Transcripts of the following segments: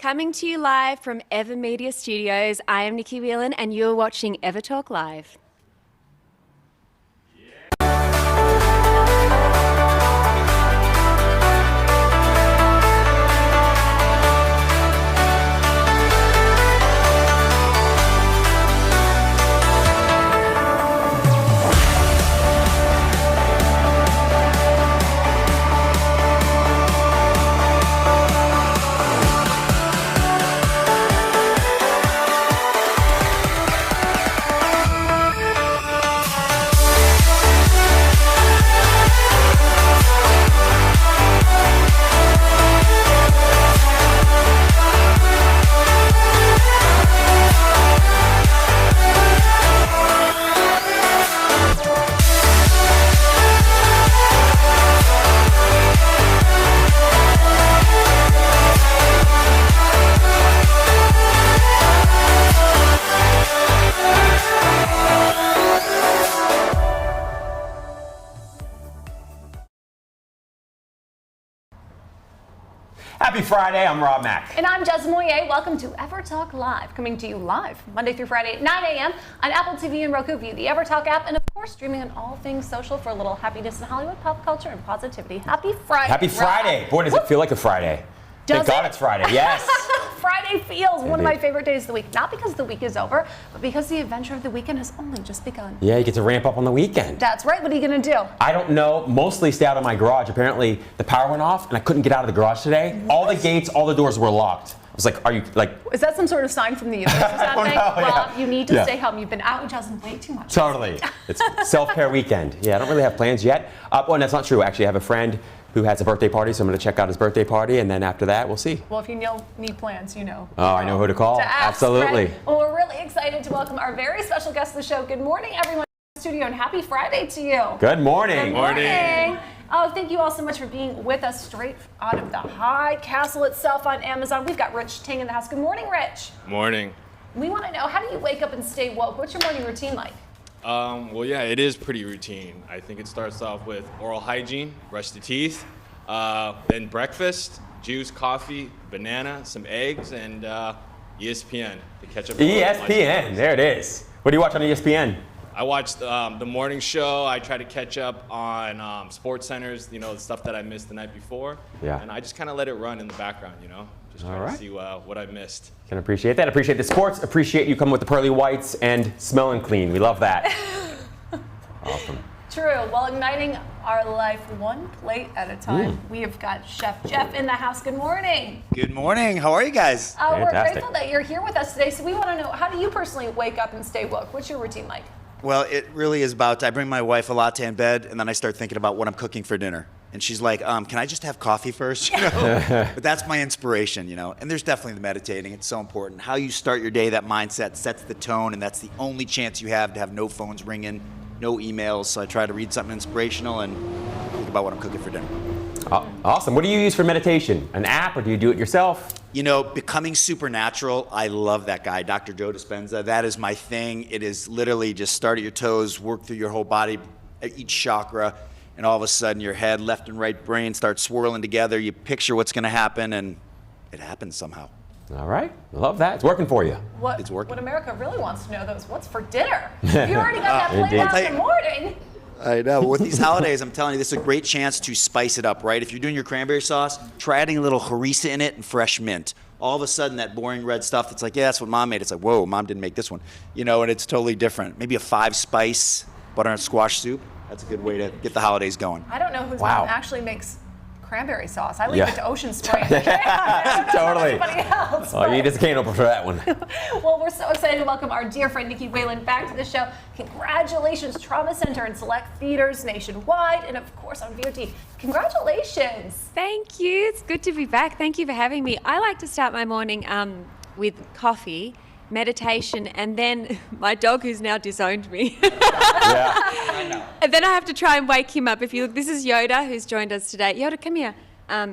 Coming to you live from Ever Media Studios, I am Nikki Whelan and you're watching EverTalk Live. Happy Friday, I'm Rob Mack. And I'm Jez Moyer. Welcome to EverTalk Live, coming to you live Monday through Friday at 9 a.m. on Apple TV and Roku via the EverTalk app, and of course streaming on all things social for a little happiness in Hollywood, pop culture, and positivity. Happy Friday. Happy Friday. Boy, does it feel like a Friday. Thank God it's Friday, yes. Friday feels one of my favorite days of the week, not because the week is over, but because the adventure of the weekend has only just begun. Yeah, you get to ramp up on the weekend. That's right. What are you going to do? I don't know. Mostly stay out of my garage. Apparently, the power went off, and I couldn't get out of the garage today. What? All the gates, all the doors were locked. I was like, are you, like... Is that some sort of sign from the universe or something? Rob, you need to stay home. You've been out just way too much. Totally. It's self-care weekend. Yeah, I don't really have plans yet. Well, that's not true. Actually, I have a friend who has a birthday party, so I'm going to check out his birthday party, and then after that, we'll see. Well, if you need plans, you know. Oh, I know who to call. To ask, absolutely. Right? Well, we're really excited to welcome our very special guest to the show. Good morning, everyone in the studio, and happy Friday to you. Good morning. Good morning. Oh, thank you all so much for being with us straight out of the High Castle itself on Amazon. We've got Rich Ting in the house. Good morning, Rich. Morning. We want to know, how do you wake up and stay woke? What's your morning routine like? Well, yeah, it is pretty routine. I think it starts off with oral hygiene, brush the teeth, then breakfast, juice, coffee, banana, some eggs, and ESPN to catch up. ESPN, there it is. What do you watch on ESPN? I watch the morning show. I try to catch up on Sports Centers, you know, the stuff that I missed the night before. Yeah. And I just kind of let it run in the background, you know, just trying to see what I missed. Can appreciate that. Appreciate the sports. Appreciate you coming with the pearly whites and smelling clean. We love that. Awesome. True. Well, igniting our life one plate at a time. We have got Chef Jeff in the house. Good morning. Good morning. How are you guys? We're grateful that you're here with us today. So we want to know, how do you personally wake up and stay woke? What's your routine like? Well, it really is about, I bring my wife a latte in bed, and then I start thinking about what I'm cooking for dinner. And she's like, can I just have coffee first? You know? But that's my inspiration, you know. And there's definitely the meditating. It's so important. How you start your day, that mindset sets the tone, and that's the only chance you have to have no phones ringing, no emails. So I try to read something inspirational and think about what I'm cooking for dinner. Awesome. What do you use for meditation? An app, or do you do it yourself? You know, Becoming Supernatural, I love that guy, Dr. Joe Dispenza. That is my thing. It is literally just start at your toes, work through your whole body, each chakra, and all of a sudden your head, left and right brain start swirling together. You picture what's going to happen, and it happens somehow. All right. I love that. It's working for you. It's working. What America really wants to know, though, is what's for dinner. You already got that planned out in the morning. I know. With these holidays, I'm telling you, this is a great chance to spice it up, right? If you're doing your cranberry sauce, try adding a little harissa in it and fresh mint. All of a sudden, that boring red stuff that's like, yeah, that's what Mom made. It's like, whoa, Mom didn't make this one. You know, and it's totally different. Maybe a 5-spice butternut squash soup. That's a good way to get the holidays going. I don't know whose mom actually makes cranberry sauce. I leave it to Ocean Spray. Totally. Else, oh, you just can't open for that one. Well, we're so excited to welcome our dear friend Nikki Whelan back to the show. Congratulations, Trauma Center in select theaters nationwide, and of course on VOD. Congratulations. Thank you. It's good to be back. Thank you for having me. I like to start my morning with coffee, meditation, and then my dog, who's now disowned me. And then I have to try and wake him up. If you look, this is Yoda, who's joined us today. Yoda, come here.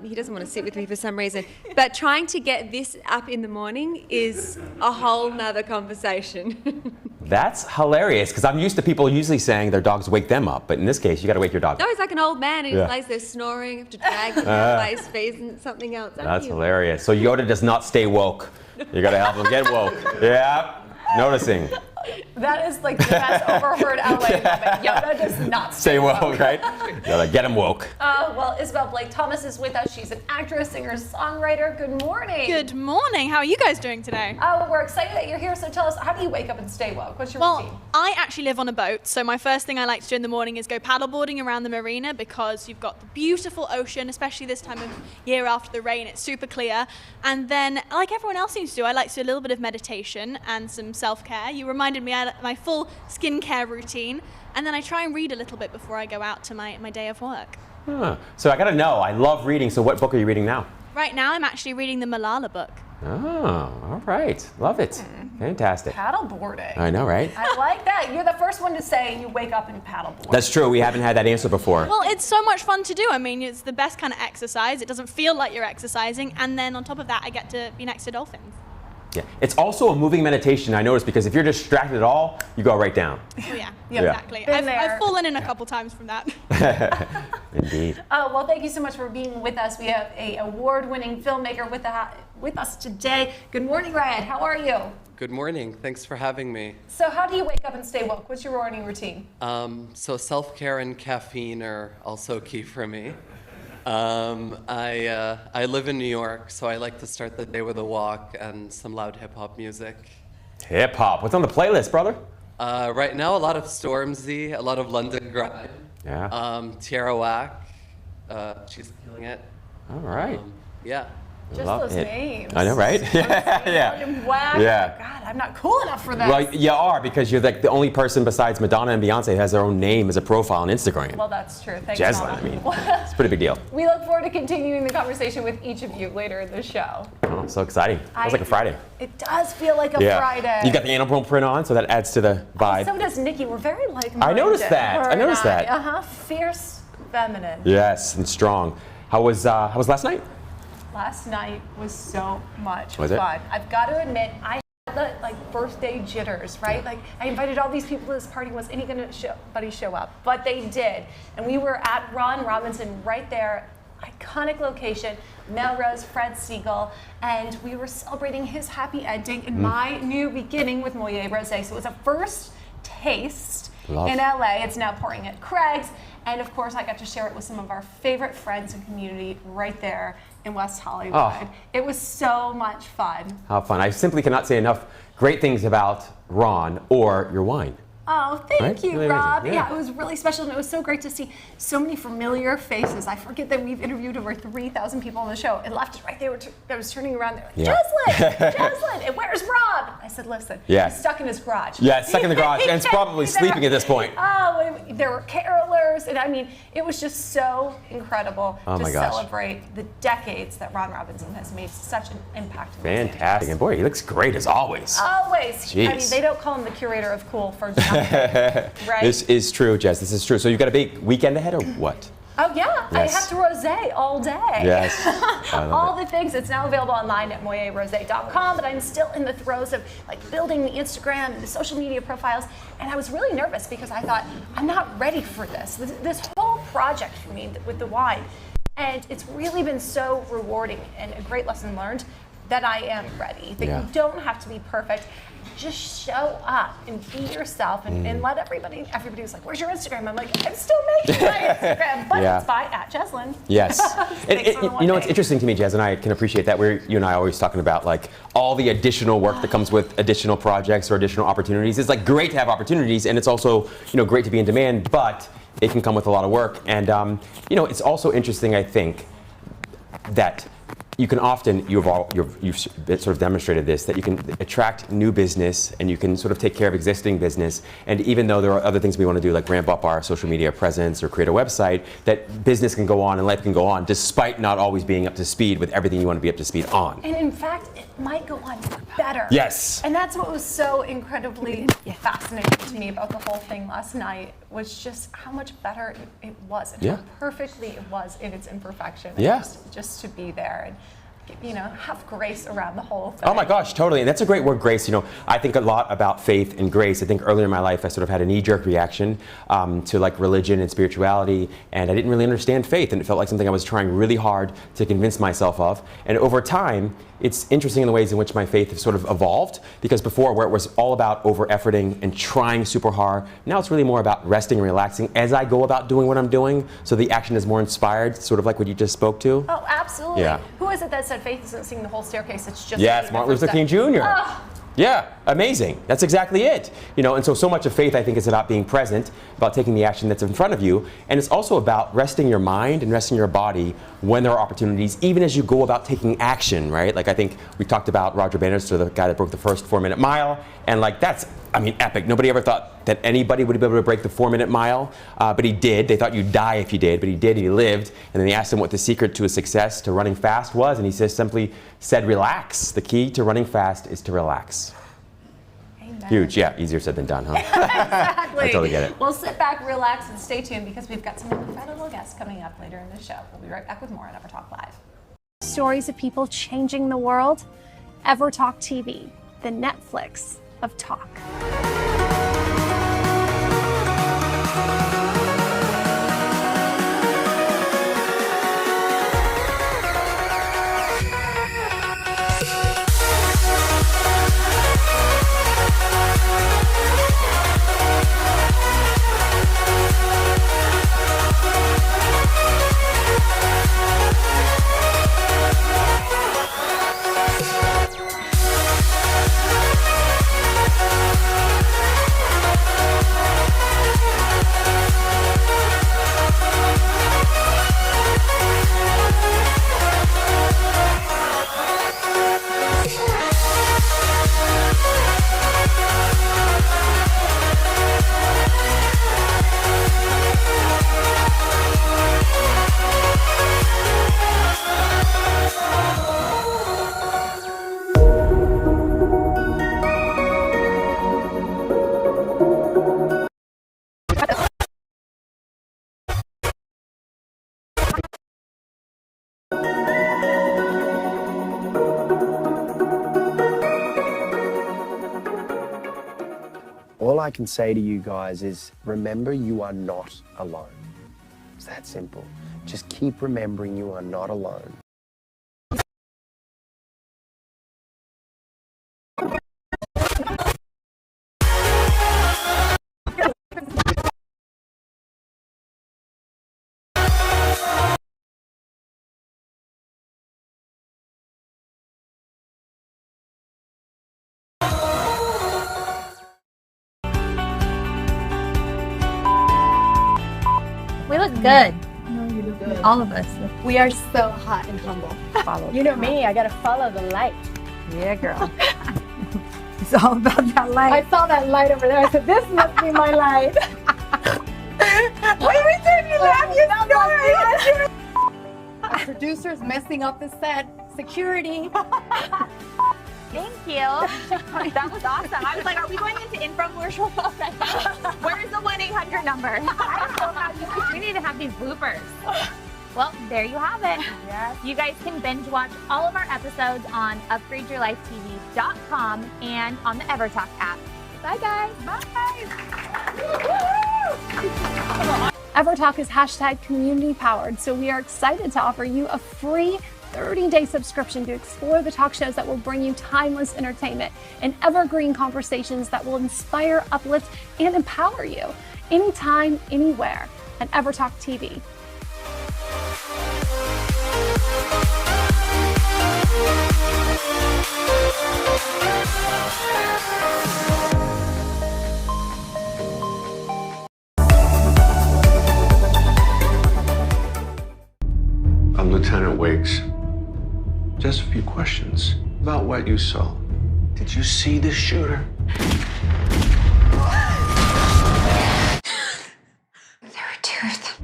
He doesn't want to sit with me for some reason. But trying to get this up in the morning is a whole nother conversation. That's hilarious, because I'm used to people usually saying their dogs wake them up, but in this case, you got to wake your dog. No, he's like an old man who Yeah. lays there snoring. You have to drag him out by his face and something else. That's hilarious. So Yoda does not stay woke. You got to help him get woke. Yeah, noticing. That is like the best overheard LA moment. Yoda does not Stay woke, right? Yoda, get him woke. Well, Isabel Blake Thomas is with us. She's an actress, singer, songwriter. Good morning. Good morning. How are you guys doing today? We're excited that you're here. So tell us, how do you wake up and stay woke? What's your routine? Well, I actually live on a boat, so my first thing I like to do in the morning is go paddleboarding around the marina because you've got the beautiful ocean, especially this time of year after the rain. It's super clear. And then, like everyone else seems to do, I like to do a little bit of meditation and some self-care. You reminded me of my full skincare routine, and then I try and read a little bit before I go out to my day of work. Huh. So I got to know, I love reading, so what book are you reading now? Right now, I'm actually reading the Malala book. Oh, all right. Love it. Fantastic. Paddleboarding. I know, right? I like that. You're the first one to say you wake up and paddleboard. That's true. We haven't had that answer before. Well, it's so much fun to do. I mean, it's the best kind of exercise. It doesn't feel like you're exercising, and then on top of that, I get to be next to dolphins. Yeah. It's also a moving meditation, I noticed, because if you're distracted at all, you go right down. Oh, yeah, Yeah. exactly. Been there. I've fallen in a couple times from that. Indeed. Well, thank you so much for being with us. We have a award-winning filmmaker with us today. Good morning, Ryan. How are you? Good morning. Thanks for having me. So how do you wake up and stay woke? What's your morning routine? So self-care and caffeine are also key for me. I live in New York, so I like to start the day with a walk and some loud hip-hop music. Hip-hop. What's on the playlist, brother? Right now, a lot of Stormzy, a lot of London Grime. Yeah. Tierra Whack, she's killing it. All right. Yeah. Just Love those it. names. I know, right? Yeah. Whack. Yeah. God, I'm not cool enough for that. Well, you are, because you're like the only person besides Madonna and Beyonce who has their own name as a profile on Instagram. Well, that's true. Thanks, Jeslyn, Mama. I mean, it's a pretty big deal. We look forward to continuing the conversation with each of you later in the show. Oh, so exciting. Feels like a Friday. It does feel like a Yeah. Friday. You got the animal print on, so that adds to the vibe. So does Nikki. We're very like-minded. I noticed that. her I noticed and that. Uh-huh. Fierce feminine. Yes, and strong. How was last night? Last night was so much Was it? fun. I've got to admit, I had the birthday jitters, right? Like I invited all these people to this party. Was any gonna show up? But they did, and we were at Ron Robinson right there, iconic location, Melrose, Fred Siegel, and we were celebrating his happy ending and my new beginning with Moët Rosé. So it was a first taste Love. in LA. It's now pouring at Craig's. And of course, I got to share it with some of our favorite friends and community right there in West Hollywood. Oh. It was so much fun. How fun. I simply cannot say enough great things about Ron or your wine. Oh, thank Right? you, Really amazing. Rob. Yeah. Yeah, it was really special, and it was so great to see so many familiar faces. I forget that we've interviewed over 3,000 people on the show, and left right there. I was turning around there, like, Yeah. Jocelyn, Jocelyn, and where's Rob? I said, listen, Yeah. he's stuck in his garage. Yeah, stuck in the garage, and it's probably sleeping at this point. Oh, there were carolers, and I mean, it was just so incredible Oh to my gosh. celebrate the decades that Ron Robinson has made such an impact. in Los Angeles. Fantastic. And boy, he looks great as always. Always. I mean, Jeez. they don't call him the curator of cool for nothing, right? This is true, Jess. This is true. So you've got a big weekend ahead, or what? Oh yeah, Yes. I have to rosé all day. Yes. I love all it. the things. It's now available online at moetrosé.com, but I'm still in the throes of building the Instagram and the social media profiles, and I was really nervous because I thought I'm not ready for this whole project for me with the wine, and it's really been so rewarding and a great lesson learned that I am ready. That Yeah. you don't have to be perfect. Just show up and be yourself and let everybody was like, where's your Instagram? I'm like, I'm still making my Instagram, but Yeah. it's by @Jeslyn. Yes. Thanks for the You know, one it's day. interesting to me, Jazz, and I can appreciate that. You and I are always talking about all the additional work that comes with additional projects or additional opportunities. It's great to have opportunities, and it's also great to be in demand, but it can come with a lot of work. And it's also interesting, I think, that you can often, you've sort of demonstrated this, that you can attract new business and you can sort of take care of existing business. And even though there are other things we want to do, like ramp up our social media presence or create a website, that business can go on and life can go on despite not always being up to speed with everything you want to be up to speed on. And in fact, it might go on better. Yes. And that's what was so incredibly fascinating to me about the whole thing last night, was just how much better it was and Yeah. how perfectly it was in its imperfection. And Yeah. just to be there. And have grace around the whole thing. Oh my gosh, totally. And that's a great word, grace. I think a lot about faith and grace. I think earlier in my life, I sort of had a knee-jerk reaction to like religion and spirituality, and I didn't really understand faith, and it felt like something I was trying really hard to convince myself of. And over time, it's interesting in the ways in which my faith has sort of evolved, because before, where it was all about over-efforting and trying super hard, now it's really more about resting and relaxing as I go about doing what I'm doing, so the action is more inspired, sort of like what you just spoke to. Oh, absolutely. Yeah. Who is it that said faith isn't seeing the whole staircase, it's just Yeah, it's Martin Luther King Jr. Oh. Yeah, amazing. That's exactly it. And so much of faith, I think, is about being present, about taking the action that's in front of you. And it's also about resting your mind and resting your body when there are opportunities, even as you go about taking action, right? Like, I think we talked about Roger Bannister, the guy that broke the first 4-minute mile. And like, that's, epic. Nobody ever thought that anybody would be able to break the 4-minute mile, but he did. They thought you'd die if you did, but he did, and he lived. And then they asked him what the secret to his success, to running fast was, and he simply said, relax. The key to running fast is to relax. Amen. Huge, yeah, easier said than done, huh? Exactly. I totally get it. Well, sit back, relax, and stay tuned, because we've got some incredible guests coming up later in the show. We'll be right back with more on EverTalk Live. Stories of people changing the world. EverTalk TV, the Netflix of talk. All I can say to you guys is remember you are not alone. It's that simple. Just keep remembering you are not alone. We look good. No, you look good. All of us. We are so hot and humble. You know me, I gotta follow the light. Yeah, girl. It's all about that light. I saw that light over there. I said, this must be my light. What are we doing? You laugh, you snoring. Our producer's messing up the set. Security. Thank you. That was awesome. I was like, are we going into infomercial already? Where's the 1-800 number? I don't know how we need to have these bloopers. Well, there you have it. Yes. You guys can binge watch all of our episodes on upgradeyourlifetv.com and on the EverTalk app. Bye, guys. Bye. EverTalk is hashtag community powered, so we are excited to offer you a free 30-day subscription to explore the talk shows that will bring you timeless entertainment and evergreen conversations that will inspire, uplift, and empower you anytime, anywhere at EverTalk TV. I'm Lieutenant Wiggs. Just a few questions about what you saw. Did you see the shooter? There were two of them.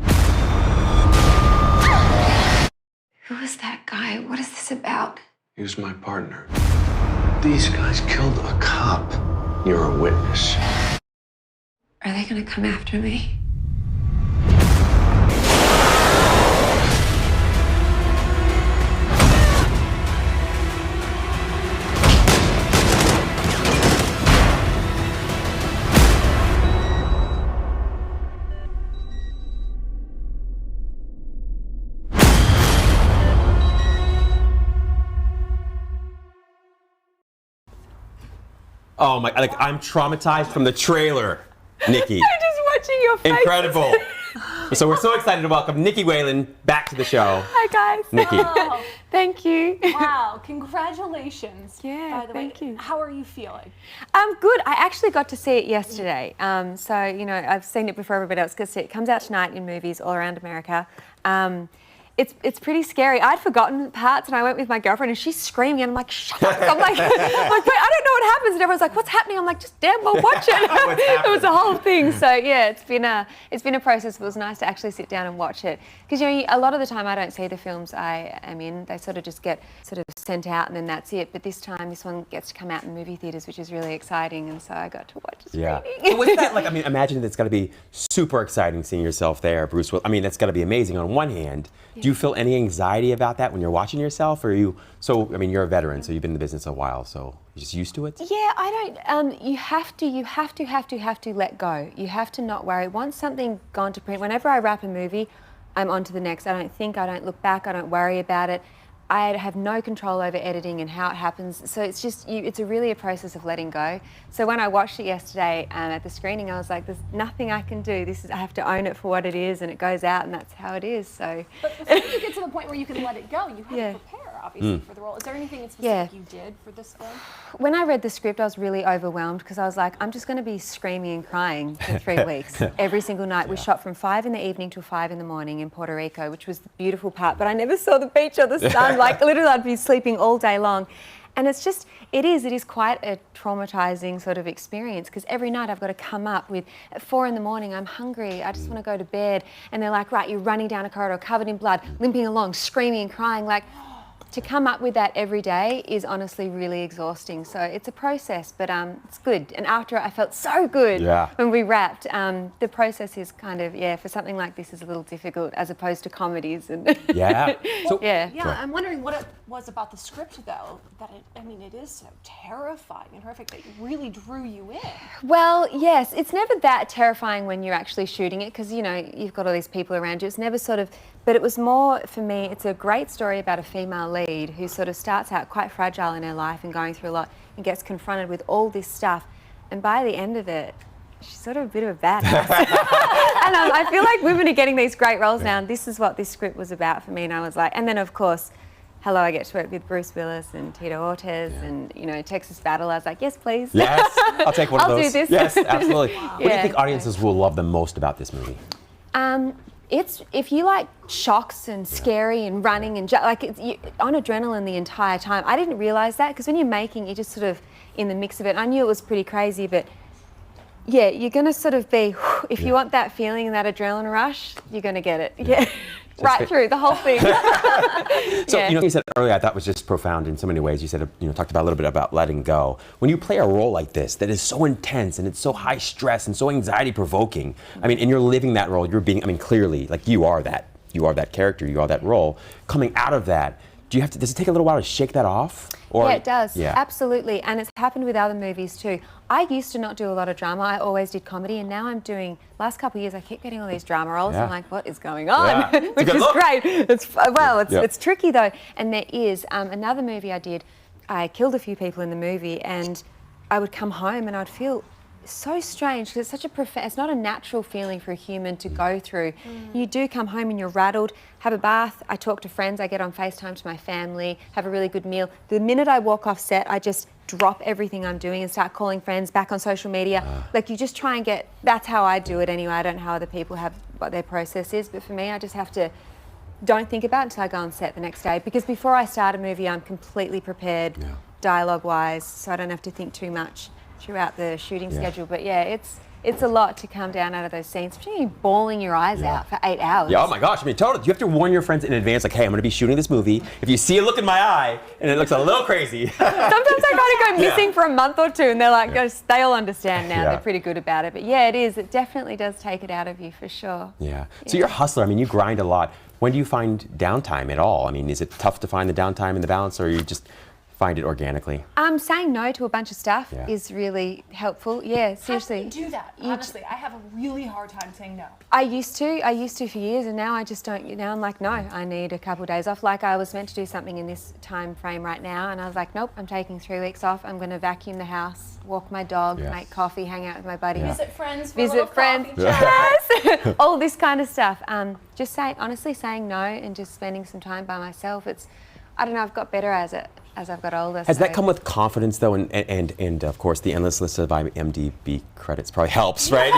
Who is that guy? What is this about? He was my partner. These guys killed a cop. You're a witness. Are they gonna come after me? Oh my, like I'm traumatized from the trailer, Nikki. I'm just watching your face. Incredible. So we're so excited to welcome Nikki Whalen back to the show. Hi guys. Nikki. Oh, Thank you. wow, congratulations. Yeah, by the thank way. you. How are you feeling? I'm good. I actually got to see it yesterday. So, you know, I've seen it before everybody else gets to see it. It comes out tonight in movies all around America. It's pretty scary. I'd forgotten parts and I went with my girlfriend and she's screaming and I'm like, shut up. I'm like, wait, I don't know what happens. And everyone's like, what's happening? I'm like, just damn well watch it. It was a whole thing. So yeah, it's been a process. It was nice to actually sit down and watch it. Because you know, a lot of the time I don't see the films I am in. They sort of just get sort of sent out and then that's it. But this time, this one gets to come out in movie theaters, which is really exciting. And so I got to watch it. Yeah. So what's that like? I mean, imagine it's got to be super exciting seeing yourself there, Bruce Willis. I mean, that's got to be amazing on one hand. Do you feel any anxiety about that when you're watching yourself? Or are you, so, I mean, you're a veteran, so you've been in the business a while, so you're just used to it? Yeah, I don't, you have to let go. You have to not worry. Once something's gone to print, whenever I wrap a movie, I'm on to the next. I don't think, I don't look back, I don't worry about it. I have no control over editing and how it happens. So it's just, it's really a process of letting go. So when I watched it yesterday at the screening, I was like, there's nothing I can do. I have to own it for what it is and it goes out and that's how it is, so. But before you get to the point where you can let it go, you have to prepare, obviously, for the role. Is there anything in specific you did for this film? When I read the script, I was really overwhelmed because I was like, I'm just going to be screaming and crying for 3 weeks. Every single night. We shot from 5 in the evening till 5 in the morning in Puerto Rico, which was the beautiful part, but I never saw the beach or the sun. Like, literally, I'd be sleeping all day long. And it's just, it is quite a traumatizing sort of experience because every night I've got to come up with, at 4 in the morning, I'm hungry, I just want to go to bed. And they're like, right, you're running down a corridor covered in blood, limping along, screaming and crying. Like, to come up with that every day is honestly really exhausting. So it's a process, but it's good. And after I felt so good when we wrapped. The process is kind of, for something like this is a little difficult as opposed to comedies. And So, yeah, I'm wondering what it was about the script, though, that it is so terrifying and horrific that it really drew you in. Well, yes, it's never that terrifying when you're actually shooting it because, you know, you've got all these people around you. It's never sort of, but it was more, for me, it's a great story about a female lead who sort of starts out quite fragile in her life and going through a lot and gets confronted with all this stuff. And by the end of it, she's sort of a bit of a badass. And I feel like women are getting these great roles now, and this is what this script was about for me. And I was like, and then of course, hello, I get to work with Bruce Willis and Tito Ortiz and, you know, Texas Battle. I was like, yes, please. Yes, I'll take one of those. I'll do this. Yes, absolutely. What do you think audiences will love the most about this movie? It's, if you like shocks and scary and running and you're on adrenaline the entire time. I didn't realize that because when you're making, you're just sort of in the mix of it. I knew it was pretty crazy, but yeah, you're going to sort of be, if you want that feeling and that adrenaline rush, you're going to get it. Yeah. Right through the whole thing. So, you know, you said earlier, I thought was just profound in so many ways. You said, you know, talked about a little bit about letting go. When you play a role like this that is so intense and it's so high stress and so anxiety provoking, I mean, and you're living that role, you're being, I mean, clearly, like you are that character, you are that role. Coming out of that, does it take a little while to shake that off? Or, yeah, it does. Yeah. Absolutely. And it's happened with other movies too. I used to not do a lot of drama. I always did comedy, and now I'm doing, last couple of years, I keep getting all these drama roles. I'm like, what is going on? Which is great. It's tricky though. And there is another movie I did. I killed a few people in the movie, and I would come home and I'd feel so strange because it's such it's not a natural feeling for a human to go through. You do come home and you're rattled, have a bath, I talk to friends, I get on FaceTime to my family, have a really good meal. The minute I walk off set, I just drop everything I'm doing and start calling friends, back on social media. Like, you just try and get, that's how I do it anyway. I don't know how other people have, what their process is, but for me, I just have to, don't think about it until I go on set the next day, because before I start a movie, I'm completely prepared dialogue-wise, so I don't have to think too much throughout the shooting schedule. But yeah, it's a lot to come down out of those scenes, especially bawling your eyes out for 8 hours. Yeah, oh my gosh, I mean, totally. You have to warn your friends in advance, like, hey, I'm gonna be shooting this movie. If you see a look in my eye and it looks a little crazy. Sometimes I kind of go missing for a month or two, and they're like, they all understand now. They're pretty good about it. But yeah, it definitely does take it out of you for sure. Yeah. So you're a hustler. I mean, you grind a lot. When do you find downtime at all? I mean, is it tough to find the downtime and the balance, or are you just find it organically? Saying no to a bunch of stuff Yeah. is really helpful. Yeah, seriously. How do you do that? Honestly, I have a really hard time saying no. I used to for years, and now I just don't. Now I'm like, no, I need a couple of days off. Like I was meant to do something in this time frame right now, and I was like, nope, I'm taking 3 weeks off. I'm going to vacuum the house, walk my dog, make coffee, hang out with my buddies, Visit friends, for visit friends, yes, all this kind of stuff. Just honestly saying no and just spending some time by myself. I don't know, I've got better as I've got older. Has that come with confidence, though, and of course the endless list of IMDb credits probably helps, right?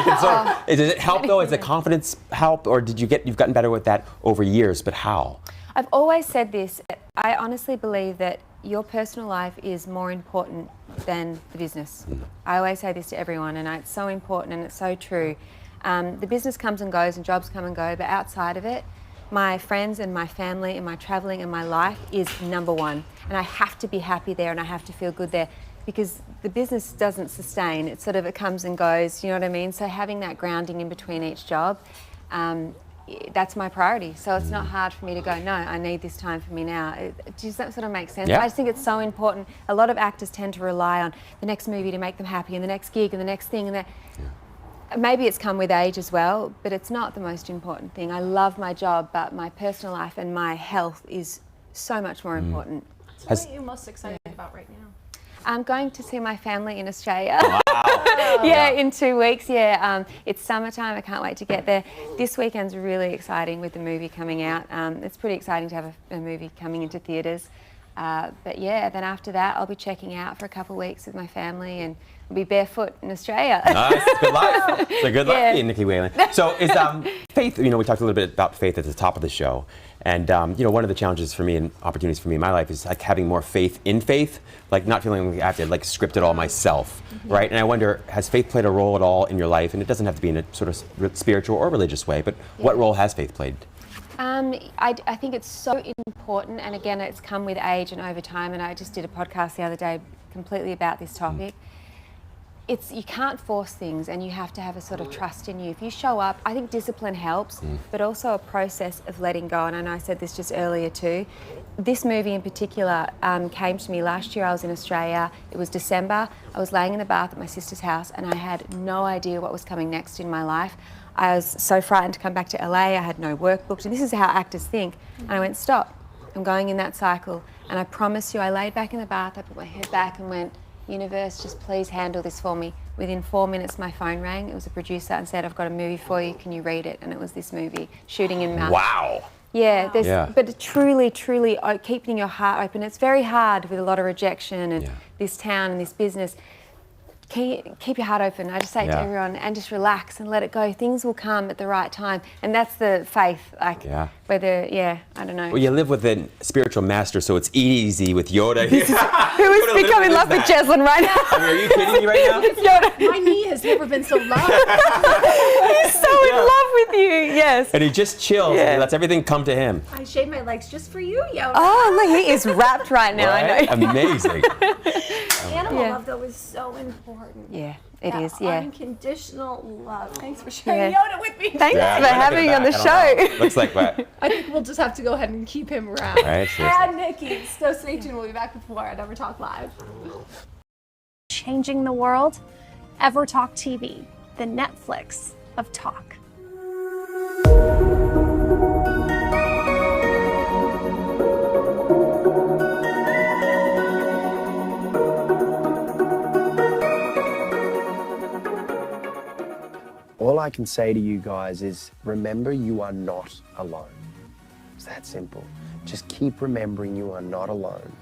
Does it help, though? Is the confidence help, or you've gotten better with that over years? But how? I've always said this. I honestly believe that your personal life is more important than the business. I always say this to everyone, and it's so important and it's so true. The business comes and goes, and jobs come and go, but outside of it, my friends and my family and my traveling and my life is number one. And I have to be happy there and I have to feel good there, because the business doesn't sustain. It comes and goes, you know what I mean? So having that grounding in between each job, that's my priority. So it's not hard for me to go, no, I need this time for me now. Does that sort of make sense? Yeah. I just think it's so important. A lot of actors tend to rely on the next movie to make them happy, and the next gig and the next thing and that. Maybe it's come with age as well, but it's not the most important thing. I love my job, but my personal life and my health is so much more important. So what are you most excited about right now? I'm going to see my family in Australia. Wow. In 2 weeks. It's summertime. I can't wait to get there. This weekend's really exciting with the movie coming out. It's pretty exciting to have a movie coming into theatres. But yeah, then after that, I'll be checking out for a couple of weeks with my family and be barefoot in Australia. Nice, good life. So good luck to you, Nikki Whalen. So is faith, we talked a little bit about faith at the top of the show. And one of the challenges for me and opportunities for me in my life is like having more faith in faith, like not feeling like I have to like script it all myself, right? And I wonder, has faith played a role at all in your life? And it doesn't have to be in a sort of spiritual or religious way, but what role has faith played? I think it's so important, and again, it's come with age and over time, and I just did a podcast the other day completely about this topic. You can't force things, and you have to have a sort of trust in you. If you show up, I think discipline helps, but also a process of letting go. And I know I said this just earlier too. This movie in particular came to me last year. I was in Australia. It was December. I was laying in the bath at my sister's house, and I had no idea what was coming next in my life. I was so frightened to come back to LA. I had no work booked, and this is how actors think. And I went, stop. I'm going in that cycle. And I promise you, I laid back in the bath, I put my head back and went, universe, just please handle this for me. Within 4 minutes, my phone rang. It was a producer and said, I've got a movie for you. Can you read it? And it was this movie, shooting in Mount. Wow. Yeah, but truly keeping your heart open. It's very hard with a lot of rejection and this town and this business. Keep your heart open. I just say it to everyone, and just relax and let it go. Things will come at the right time, and that's the faith. Whether I don't know. Well, you live with a spiritual master, so it's easy with Yoda. Who is becoming in love with Jeslyn right now? I mean, are you kidding me right now? Yoda. My knee has never been so low. He's so in love with you. Yes. And he just chills. And he lets everything come to him. I shaved my legs just for you, Yoda. Oh, look, he is wrapped right now. Right? I know. Amazing. Animal love, though, is so important. Yeah, it is. Yeah. Unconditional love. Thanks for sharing Yoda with me. Thanks for having me on the show. Looks like that. I think we'll just have to go ahead and keep him around. Right, And Nikki. So stay tuned. We'll be back with more at EverTalk Live. Changing the world. EverTalk TV, the Netflix of talk. All I can say to you guys is remember you are not alone. It's that simple. Just keep remembering you are not alone.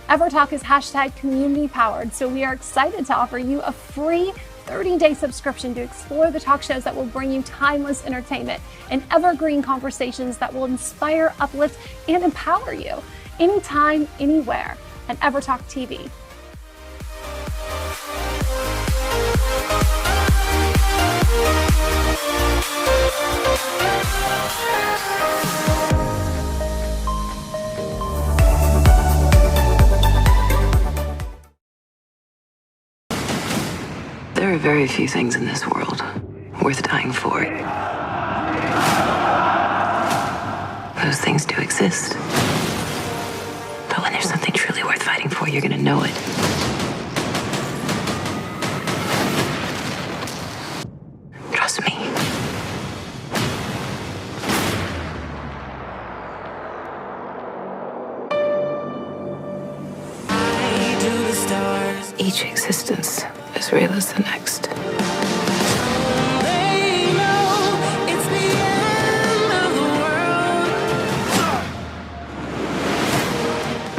EverTalk is hashtag community powered, so we are excited to offer you a free 30-day subscription to explore the talk shows that will bring you timeless entertainment and evergreen conversations that will inspire, uplift, and empower you anytime, anywhere. and EverTalk TV. There are very few things in this world worth dying for. Those things do exist. But when there's something truly worth fighting for, you're gonna know it. Trust me. Each existence as real as the next.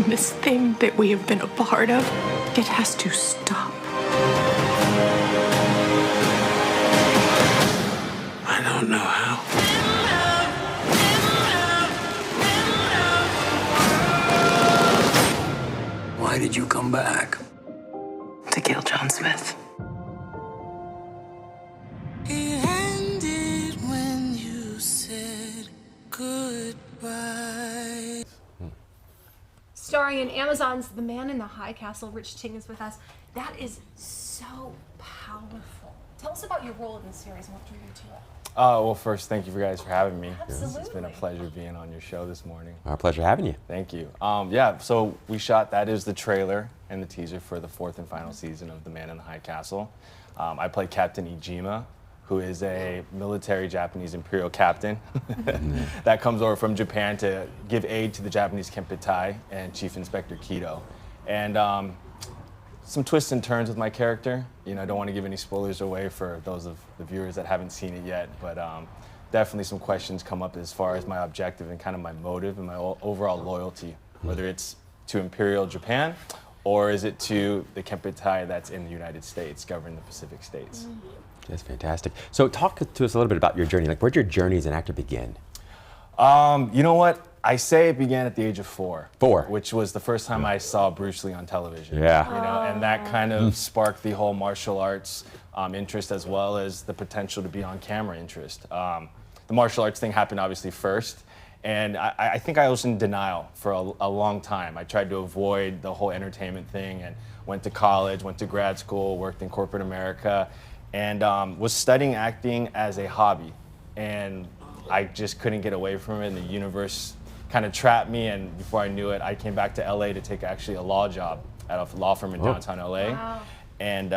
This thing that we have been a part of, it has to stop. I don't know how. Why did you come back? To kill John Smith. It ended when you said goodbye. Starring in Amazon's The Man in the High Castle, Rich Ting is with us. That is so powerful. Tell us about your role in the series and what drew you to it. Well, first, thank you guys for having me. Absolutely. It's been a pleasure being on your show this morning. Our pleasure having you. Thank you. Yeah, so we shot, that is the trailer and the teaser for the 4th and final season of The Man in the High Castle. I play Captain Ijima, who is a military Japanese imperial captain that comes over from Japan to give aid to the Japanese Kempeitai and Chief Inspector Kido. And some twists and turns with my character. You know, I don't want to give any spoilers away for those of the viewers that haven't seen it yet, but definitely some questions come up as far as my objective and kind of my motive and my overall loyalty, whether it's to Imperial Japan or is it to the Kempeitai that's in the United States, governing the Pacific States. That's fantastic. So talk to us a little bit about your journey. Like, where'd your journey as an actor begin? You know what? I say it began at the age of 4. 4. Which was the first time I saw Bruce Lee on television. Yeah. You know, and that kind of sparked the whole martial arts interest as well as the potential to be on camera interest. The martial arts thing happened obviously first. And I think I was in denial for a long time. I tried to avoid the whole entertainment thing and went to college, went to grad school, worked in corporate America, and was studying acting as a hobby. And I just couldn't get away from it, and the universe kind of trapped me, and before I knew it, I came back to LA to take actually a law job at a law firm in downtown LA. Wow. And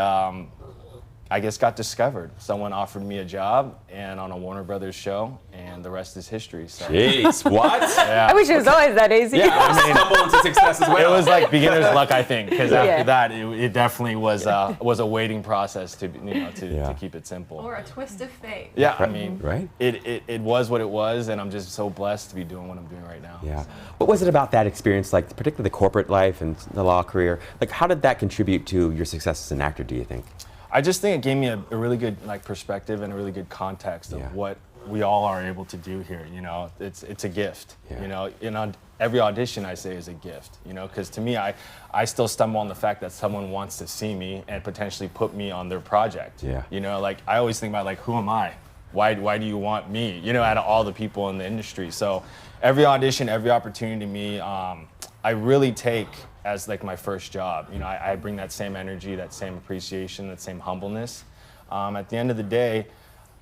I just got discovered. Someone offered me a job and on a Warner Brothers show, and the rest is history. So. Jeez, what? Yeah. I wish it was always that easy. Yeah, I mean, stumble into success as well. It was like beginner's luck, I think, because Yeah. after that, it definitely was a waiting process to to keep it simple. Or a twist of fate. Yeah, I mean, right? It was what it was, and I'm just so blessed to be doing what I'm doing right now. Yeah. What was it about that experience, like particularly the corporate life and the law career? Like, how did that contribute to your success as an actor, do you think? I just think it gave me a really good perspective and a really good context of what we all are able to do here. You know, it's a gift. Yeah. You know, every audition I say is a gift. You know, because to me, I still stumble on the fact that someone wants to see me and potentially put me on their project. Yeah. You know, like I always think about like, who am I? Why do you want me? You know, out of all the people in the industry. So every audition, every opportunity to me, I really take as like my first job. You know, I bring that same energy, that same appreciation, that same humbleness. At the end of the day,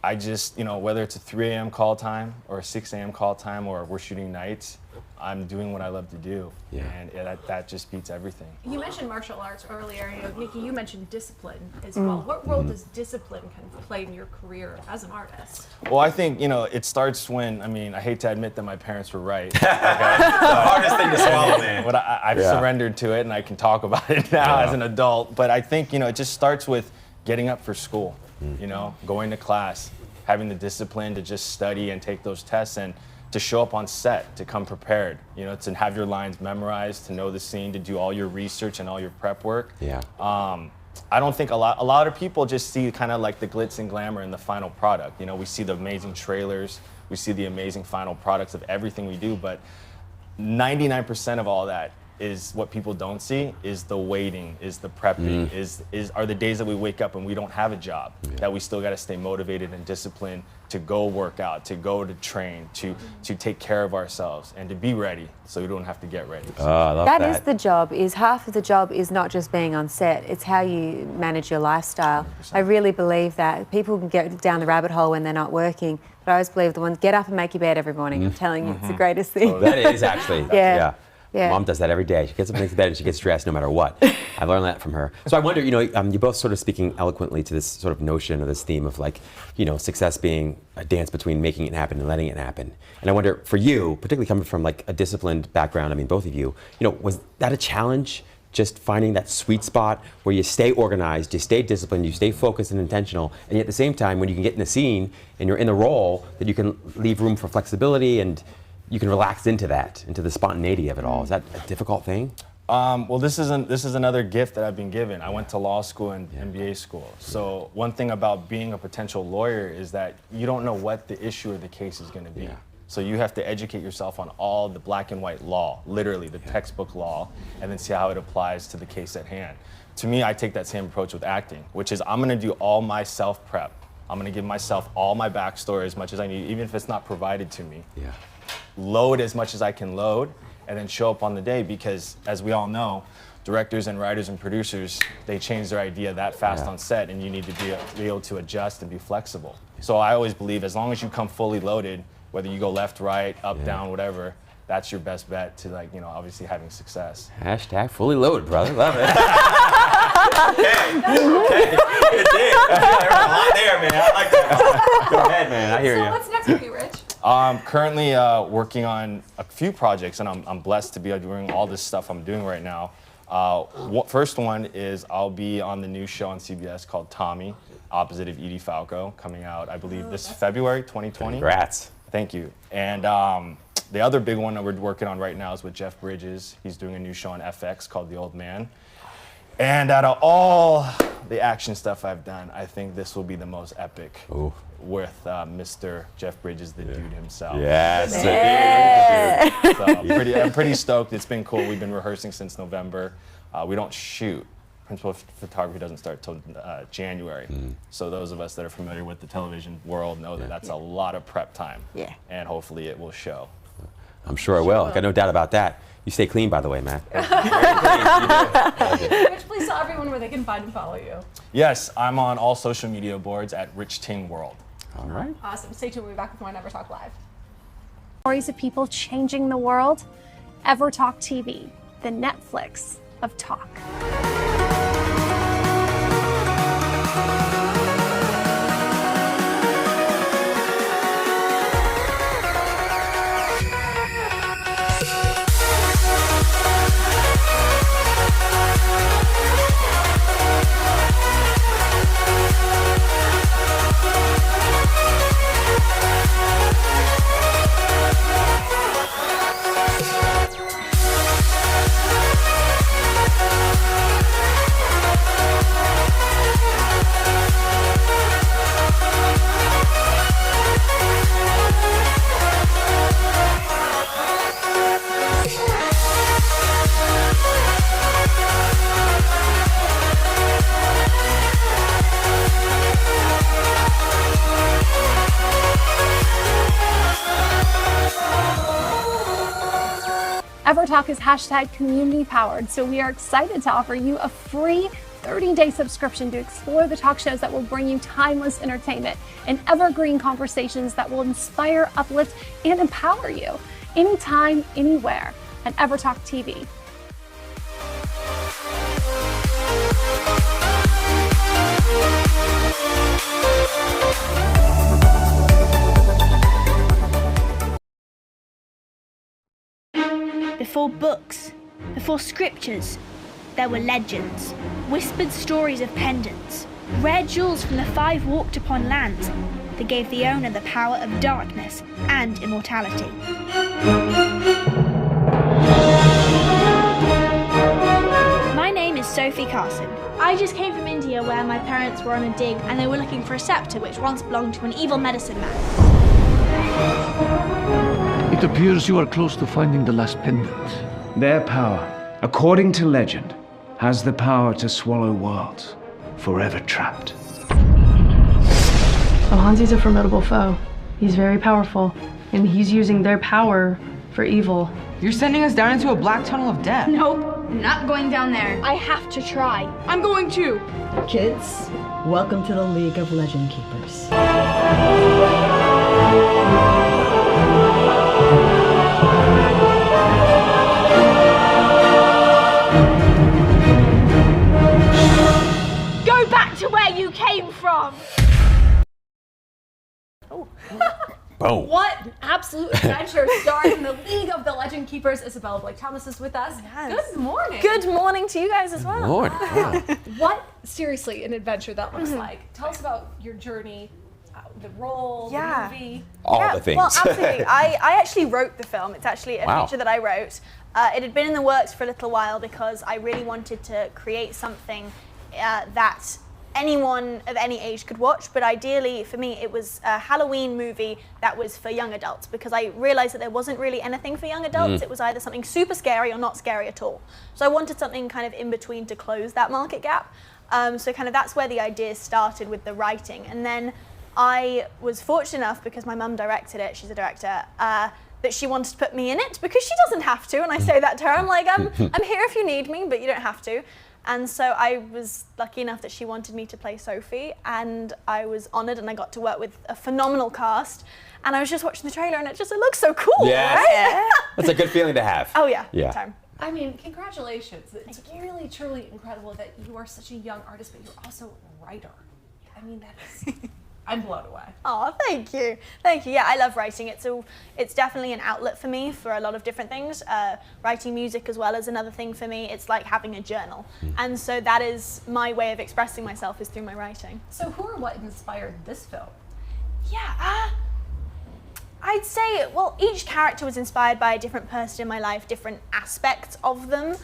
I just, you know, whether it's a 3 a.m. call time or a 6 a.m. call time or we're shooting nights, I'm doing what I love to do. Yeah. And that just beats everything. You mentioned martial arts earlier. You know, Nikki, you mentioned discipline as well. What role does discipline kind of play in your career as an artist? Well, I think, you know, it starts when, I mean, I hate to admit that my parents were right. The hardest thing to swallow, man. But I've surrendered to it, and I can talk about it now as an adult. But I think, you know, it just starts with getting up for school, you know, going to class, having the discipline to just study and take those tests, and to show up on set, to come prepared, you know, to have your lines memorized, to know the scene, to do all your research and all your prep work. Yeah. I don't think a lot of people just see kind of like the glitz and glamour in the final product. You know, we see the amazing trailers, we see the amazing final products of everything we do, but 99% of all that is what people don't see is the waiting, is the prepping, are the days that we wake up and we don't have a job, that we still got to stay motivated and disciplined to go work out, to go to train, to take care of ourselves and to be ready so we don't have to get ready. Oh, I love That is the job. Is half of the job is not just being on set, it's how you manage your lifestyle. 100%. I really believe that. People can get down the rabbit hole when they're not working, but I always believe the ones get up and make your bed every morning. I'm telling you, it's the greatest thing. Oh, that is actually. Yeah. Mom does that every day. She gets up and makes the bed and she gets dressed no matter what. I've learned that from her. So I wonder, you're both sort of speaking eloquently to this sort of notion or this theme of like, success being a dance between making it happen and letting it happen. And I wonder for you, particularly coming from like a disciplined background, I mean, both of you, was that a challenge? Just finding that sweet spot where you stay organized, you stay disciplined, you stay focused and intentional, and yet at the same time, when you can get in the scene and you're in the role, that you can leave room for flexibility and you can relax into the spontaneity of it all. Is that a difficult thing? Well, this is another gift that I've been given. I went to law school and MBA school. So one thing about being a potential lawyer is that you don't know what the issue or the case is going to be. So you have to educate yourself on all the black and white law, literally the textbook law, and then see how it applies to the case at hand. To me, I take that same approach with acting, which is I'm going to do all my self-prep. I'm going to give myself all my backstory as much as I need, even if it's not provided to me. Load as much as I can load, and then show up on the day, because as we all know, directors and writers and producers, they change their idea that fast on set, and you need to be able to adjust and be flexible. So I always believe as long as you come fully loaded, whether you go left, right, up, down, whatever, that's your best bet to obviously having success. Hashtag fully loaded, brother. Love it. Okay. Good dig. There's a lot there, man. I like that. Go ahead, man. I hear you. So what's next for you, Rich? Currently working on a few projects, and I'm blessed to be doing all this stuff I'm doing right now. First one is I'll be on the new show on CBS called Tommy, opposite of Edie Falco, coming out, I believe, this February 2020. Congrats. Thank you. And the other big one that we're working on right now is with Jeff Bridges. He's doing a new show on FX called The Old Man. And out of all the action stuff I've done, I think this will be the most epic. Ooh. With Mr. Jeff Bridges, the dude himself. Yes. So I'm pretty stoked. It's been cool. We've been rehearsing since November. We don't shoot. Principal photography doesn't start till January. So those of us that are familiar with the television world know that that's a lot of prep time. And hopefully it will show. I'm sure it will. Got no doubt about that. You stay clean, by the way, Matt. Rich, please tell everyone where they can find and follow you. Yes, I'm on all social media boards at Rich Ting World. All right. Awesome. Stay tuned. We'll be back with more EverTalk Live. Stories of people changing the world. EverTalk TV, the Netflix of talk. EverTalk is hashtag community powered, so we are excited to offer you a free 30-day subscription to explore the talk shows that will bring you timeless entertainment and evergreen conversations that will inspire, uplift, and empower you anytime, anywhere at EverTalk TV. Before books, before scriptures, there were legends, whispered stories of pendants, rare jewels from the 5 walked upon lands that gave the owner the power of darkness and immortality. My name is Sophie Carson. I just came from India where my parents were on a dig and they were looking for a scepter which once belonged to an evil medicine man. It appears you are close to finding the last pendant. Their power according to legend, has the power to swallow worlds, forever trapped. So Hansi's a formidable foe. He's very powerful, and he's using their power for evil. You're sending us down into a black tunnel of death. Nope, not going down there. I have to try. I'm going to. Kids, welcome to the League of Legend Keepers. Go back to where you came from. Boom. What absolute adventure starring the League of the Legend Keepers. Isabella Blake Thomas is with us. Yes. Good morning. Good morning to you guys as well. Morning. Wow. What, seriously, an adventure that looks like. Tell us about your journey, the role, the movie. All the things. Well, absolutely. I actually wrote the film. It's actually a Wow. feature that I wrote. It had been in the works for a little while because I really wanted to create something that anyone of any age could watch, but ideally for me it was a Halloween movie that was for young adults, because I realized that there wasn't really anything for young adults. It was either something super scary or not scary at all. So I wanted something kind of in between to close that market gap. So kind of that's where the idea started with the writing. And then I was fortunate enough, because my mum directed it, she's a director, that she wanted to put me in it, because she doesn't have to. And I say that to her, I'm like, I'm here if you need me, but you don't have to. And so I was lucky enough that she wanted me to play Sophie, and I was honored, and I got to work with a phenomenal cast. And I was just watching the trailer, and it looks so cool, Yes. right? That's a good feeling to have. Oh yeah, Yeah. good time. I mean, congratulations. It's really, truly incredible that you are such a young artist, but you're also a writer. I mean, that's, I'm blown away. Oh, thank you. Thank you. Yeah, I love writing. It's definitely an outlet for me for a lot of different things. Writing music as well is another thing for me. It's like having a journal. And so that is my way of expressing myself, is through my writing. So who or what inspired this film? Yeah, I'd say, well, each character was inspired by a different person in my life, different aspects of them.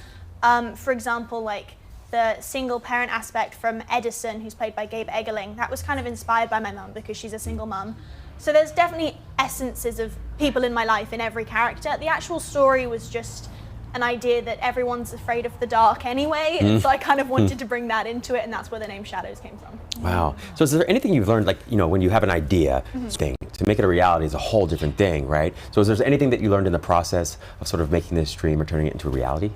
For example, like the single parent aspect from Edison, who's played by Gabe Egerling, that was kind of inspired by my mum because she's a single mum. So there's definitely essences of people in my life in every character. The actual story was just an idea that everyone's afraid of the dark anyway, and so I kind of wanted to bring that into it, and that's where the name Shadows came from. Wow. So is there anything you've learned, like, when you have an idea thing, to make it a reality is a whole different thing, right? So is there anything that you learned in the process of sort of making this dream or turning it into a reality?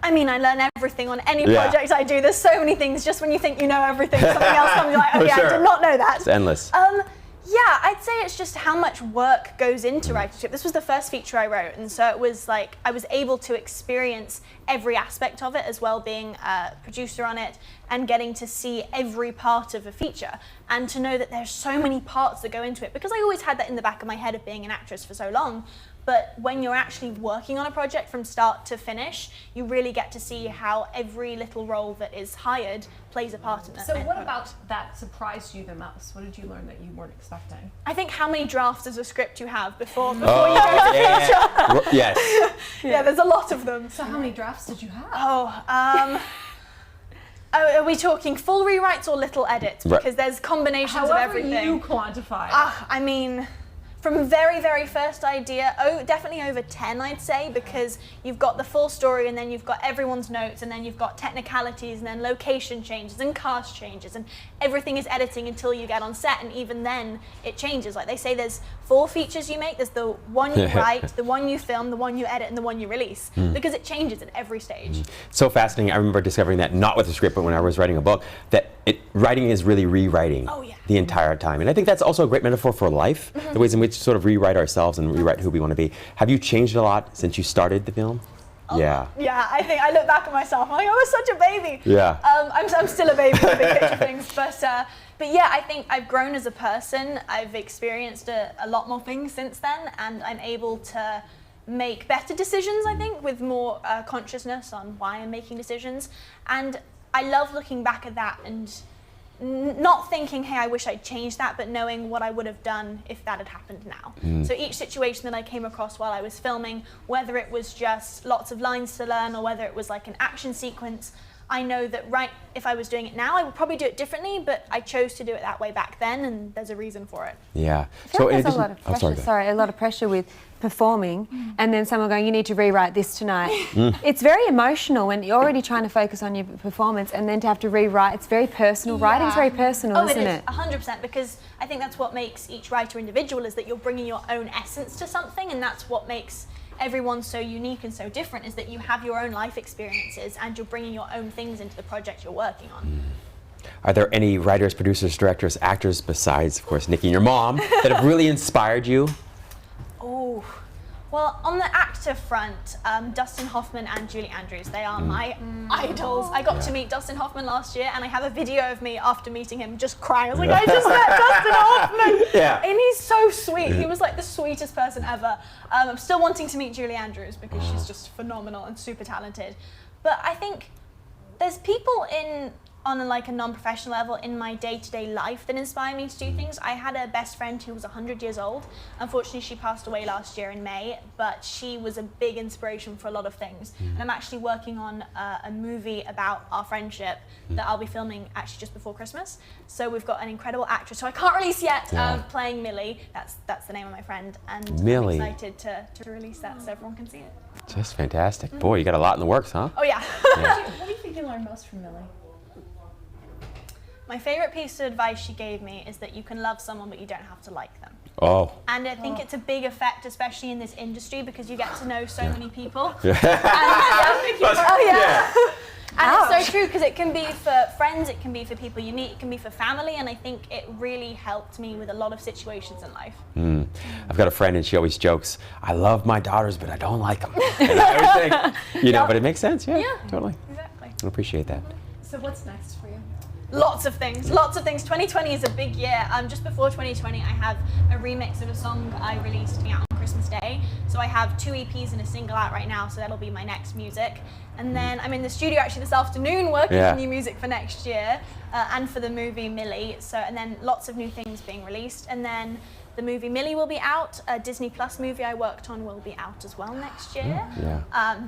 I mean, I learn everything on any project I do. There's so many things. Just when you think you know everything, something else comes, you're like, oh yeah, I did not know that. It's endless. Yeah, I'd say it's just how much work goes into writing a script. This was the first feature I wrote, and so it was like I was able to experience every aspect of it, as well being a producer on it and getting to see every part of a feature, and to know that there's so many parts that go into it, because I always had that in the back of my head of being an actress for so long. But when you're actually working on a project from start to finish, you really get to see how every little role that is hired plays a part in it. So what about that surprised you the most? What did you learn that you weren't expecting? I think how many drafts of a script you have before you go to feature. Yes. Yeah, there's a lot of them. So how many drafts did you have? Are we talking full rewrites or little edits? Because there's combinations of everything. However you quantify. I mean, from very, very first idea, definitely over 10, I'd say, because you've got the full story, and then you've got everyone's notes, and then you've got technicalities, and then location changes and cast changes, and everything is editing until you get on set, and even then it changes. Like they say, there's 4 features you make. There's the one you write, the one you film, the one you edit, and the one you release, because it changes at every stage. So fascinating. I remember discovering that, not with the script, but when I was writing a book, that writing is really rewriting the entire time. And I think that's also a great metaphor for life, the ways in which sort of rewrite ourselves and rewrite who we want to be. Have you changed a lot since you started the film? Yeah. Yeah, I think I look back at myself, I'm like, I was such a baby. Yeah. I'm still a baby in the big picture things, but yeah, I think I've grown as a person. I've experienced a lot more things since then, and I'm able to make better decisions, I think, with more consciousness on why I'm making decisions. And I love looking back at that and not thinking, hey, I wish I'd changed that, but knowing what I would have done if that had happened now. So each situation that I came across while I was filming, whether it was just lots of lines to learn or whether it was like an action sequence, I know that if I was doing it now, I would probably do it differently, but I chose to do it that way back then, and there's a reason for it. Yeah. So there's a lot of pressure. A lot of pressure with performing, and then someone going, "You need to rewrite this tonight." It's very emotional when you're already trying to focus on your performance, and then to have to rewrite. It's very personal. Writing's very personal, isn't it? 100%, because I think that's what makes each writer individual, is that you're bringing your own essence to something, and that's what makes everyone's so unique and so different, is that you have your own life experiences and you're bringing your own things into the project you're working on. Are there any writers, producers, directors, actors, besides, of course, Nikki and your mom, that have really inspired you? Oh, well, on the actor front, Dustin Hoffman and Julie Andrews, they are my idols. I got to meet Dustin Hoffman last year, and I have a video of me after meeting him just crying. I was like, I just met Dustin Hoffman! Yeah. And he's so sweet. He was like the sweetest person ever. I'm still wanting to meet Julie Andrews because she's just phenomenal and super talented. But I think there's people on like a non-professional level in my day-to-day life that inspire me to do things. I had a best friend who was 100 years old. Unfortunately, she passed away last year in May, but she was a big inspiration for a lot of things. And I'm actually working on a movie about our friendship that I'll be filming actually just before Christmas. So we've got an incredible actress who I can't release yet, playing Millie. That's the name of my friend, and Millie. I'm excited to release that so everyone can see it. Just fantastic. Boy, you got a lot in the works, huh? Oh yeah. What do you think you learned most from Millie? My favorite piece of advice she gave me is that you can love someone, but you don't have to like them. Oh. And I think it's a big effect, especially in this industry, because you get to know so many people. Yeah. And it's so true, because it can be for friends, it can be for people you meet, it can be for family, and I think it really helped me with a lot of situations in life. I've got a friend, and she always jokes, "I love my daughters, but I don't like them." And I always think, you know, but it makes sense. Yeah, totally. Exactly. I appreciate that. So what's next for you? Lots of things, lots of things. 2020 is a big year. Just before 2020, I have a remix of a song I released out on Christmas Day. So I have 2 EPs and a single out right now, so that'll be my next music. And then I'm in the studio actually this afternoon working on new music for next year and for the movie Millie. So, and then lots of new things being released. And then the movie Millie will be out. A Disney Plus movie I worked on will be out as well next year.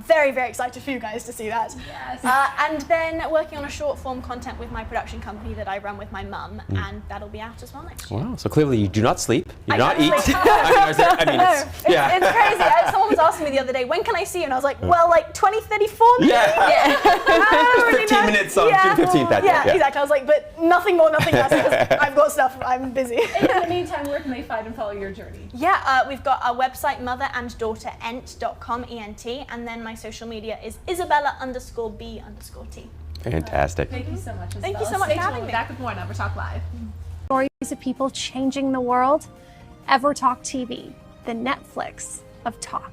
Very, very excited for you guys to see that. Yes. And then working on a short form content with my production company that I run with my mum, and that'll be out as well next year. Wow. So clearly you do not sleep. You do not eat. It's crazy. Someone was asking me the other day, when can I see you? And I was like, well, like 2034 maybe? Yeah. 15 minutes on June 15th that day. Yeah, exactly. I was like, but nothing more, nothing less, because I've got stuff. I'm busy. In the meantime, where can they find and follow your journey? Yeah, we've got our website, motheranddaughterent.com, E-N-T, and then my social media is Isabella_B_T. Fantastic. Thank you so much, Isabella. Thank you so much for having me. Back with more on EverTalk Live. Stories of people changing the world. EverTalk TV, the Netflix of talk.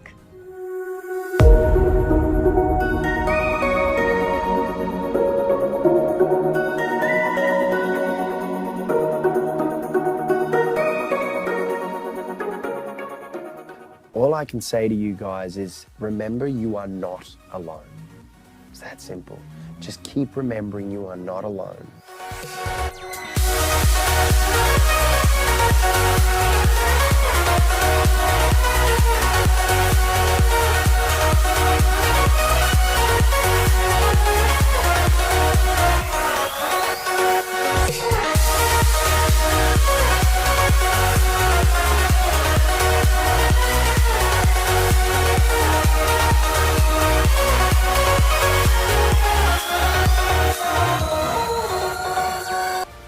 All I can say to you guys is remember you are not alone. It's that simple. Just keep remembering you are not alone.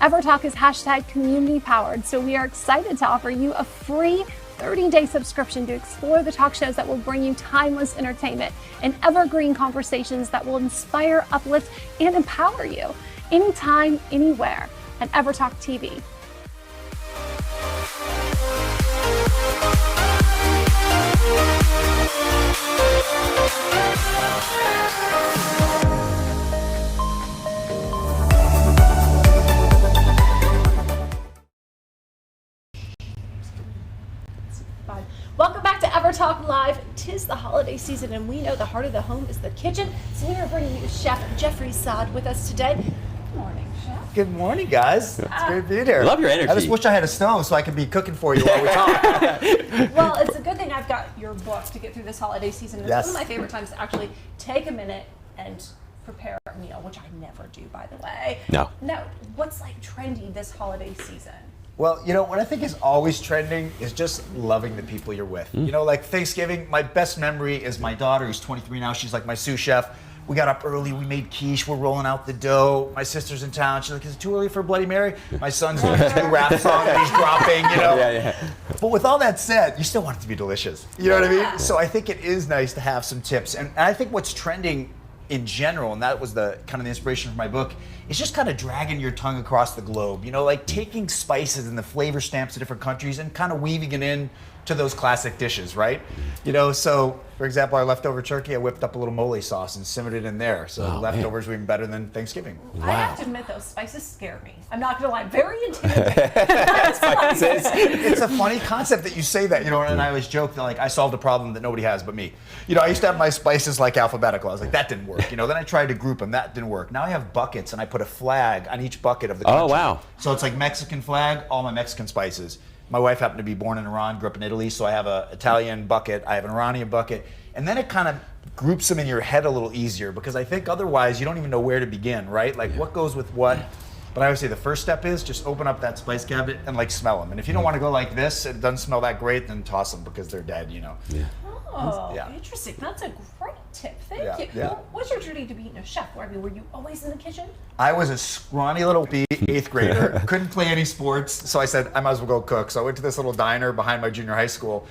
EverTalk is hashtag community powered, so we are excited to offer you a free 30-day subscription to explore the talk shows that will bring you timeless entertainment and evergreen conversations that will inspire, uplift, and empower you anytime, anywhere at EverTalk TV. Welcome back to EverTalk Live. 'Tis the holiday season, and we know the heart of the home is the kitchen. So we are bringing you Chef Jeffrey Saad with us today. Good morning, Chef. Good morning, guys. It's great being here. I love your energy. I just wish I had a stove so I could be cooking for you while we talk. Well, it's a good thing I've got your book to get through this holiday season. It's Yes. one of my favorite times to actually take a minute and prepare a meal, which I never do, by the way. No. No, what's like trendy this holiday season? Well, you know, what I think is always trending is just loving the people you're with. You know, like Thanksgiving, my best memory is my daughter, who's 23 now. She's like my sous chef. We got up early, we made quiche, we're rolling out the dough. My sister's in town, she's like, is it too early for a Bloody Mary? My son's doing his new rap song that he's dropping, you know? Yeah. But with all that said, you still want it to be delicious. You know what I mean? So I think it is nice to have some tips. And I think what's trending in general, and that was the kind of the inspiration for my book, is just kind of dragging your tongue across the globe. You know, like taking spices and the flavor stamps of different countries and kind of weaving it in to those classic dishes, right? You know, so for example, our leftover turkey, I whipped up a little mole sauce and simmered it in there. So the leftovers were even better than Thanksgiving. I have to admit, those spices scare me. I'm not gonna lie, very intimidating. It's a funny concept that you say that, you know, and I always joke that like I solved a problem that nobody has but me. You know, I used to have my spices like alphabetical. I was like, that didn't work. You know, then I tried to group them, that didn't work. Now I have buckets and I put a flag on each bucket of the country. Oh, wow. So it's like Mexican flag, all my Mexican spices. My wife happened to be born in Iran, grew up in Italy, so I have an Italian bucket, I have an Iranian bucket, and then it kind of groups them in your head a little easier because I think otherwise you don't even know where to begin, right? Like what goes with what. But I always say the first step is just open up that spice cabinet and like smell them. And if you don't want to go like this, it doesn't smell that great, then toss them because they're dead, you know. Yeah. Oh, interesting. That's a great tip. Thank you. Yeah. Well, what's your journey to being a chef? I mean, were you always in the kitchen? I was a scrawny little 8th grader, couldn't play any sports, so I said I might as well go cook. So I went to this little diner behind my junior high school,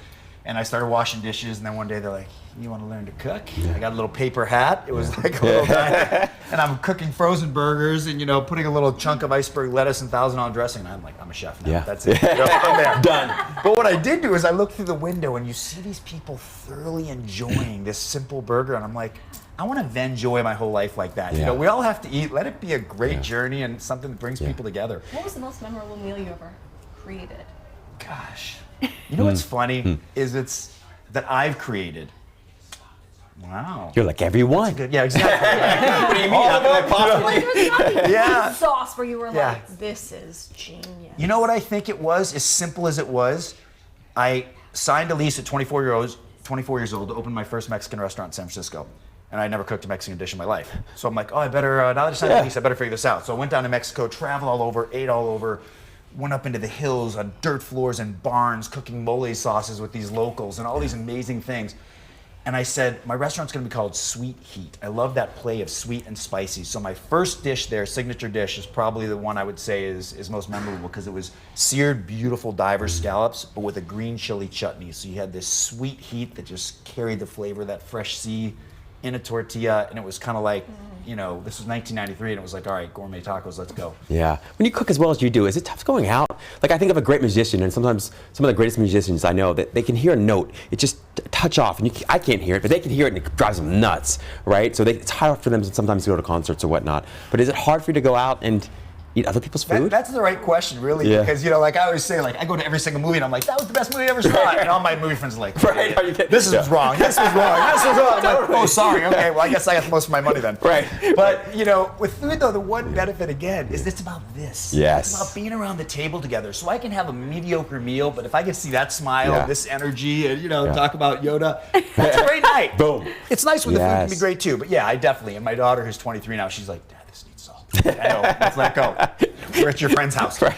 and I started washing dishes. And then one day they're like, "You want to learn to cook?" I got a little paper hat. It was like a little diner, and I'm cooking frozen burgers and putting a little chunk of iceberg lettuce and 1,000-pound dressing. And I'm like, I'm a chef now. Yeah. That's it. I'm there. Done. But what I did do is I looked through the window and you see these people thoroughly enjoying this simple burger, and I'm like, I want to enjoy my whole life like that. You know, we all have to eat. Let it be a great journey and something that brings people together. What was the most memorable meal you ever created? Gosh, you know what's funny is it's that I've created. Wow. You're like everyone. Yeah, exactly. What do you mean? How can I possibly? Yeah. Sauce where you were like, this is genius. You know what I think it was? As simple as it was, I signed a lease at 24 years old to open my first Mexican restaurant in San Francisco. And I never cooked a Mexican dish in my life. So I'm like, oh, I better, now that I signed a lease, I better figure this out. So I went down to Mexico, traveled all over, ate all over, went up into the hills on dirt floors and barns, cooking mole sauces with these locals and all these amazing things. And I said, my restaurant's gonna be called Sweet Heat. I love that play of sweet and spicy. So my first dish there, signature dish, is probably the one I would say is most memorable because it was seared, beautiful diver scallops, but with a green chili chutney. So you had this sweet heat that just carried the flavor of that fresh sea in a tortilla, and it was kind of like, this was 1993, and it was like, all right, gourmet tacos, let's go. Yeah. When you cook as well as you do, is it tough going out? Like, I think of a great musician, and sometimes some of the greatest musicians I know, that they can hear a note, it just touch off, and I can't hear it, but they can hear it, and it drives them nuts, right? So it's hard for them sometimes to go to concerts or whatnot. But is it hard for you to go out and eat other people's food? That's the right question, really, because like I always say, like I go to every single movie and I'm like, that was the best movie I ever saw, and all my movie friends are like, right? This was wrong. This was wrong. This was wrong. I'm like, oh, sorry. Okay, well I guess I got most of my money then. Right. But with food though, the one benefit again is it's about this. Yes. It's about being around the table together. So I can have a mediocre meal, but if I can see that smile, this energy, and talk about Yoda, that's a great night. Boom. It's nice when the food can be great too. But yeah, I definitely. And my daughter, who's 23 now, she's like, Dad, this needs salt. I know. Let's let it go. We're at your friend's house. Right.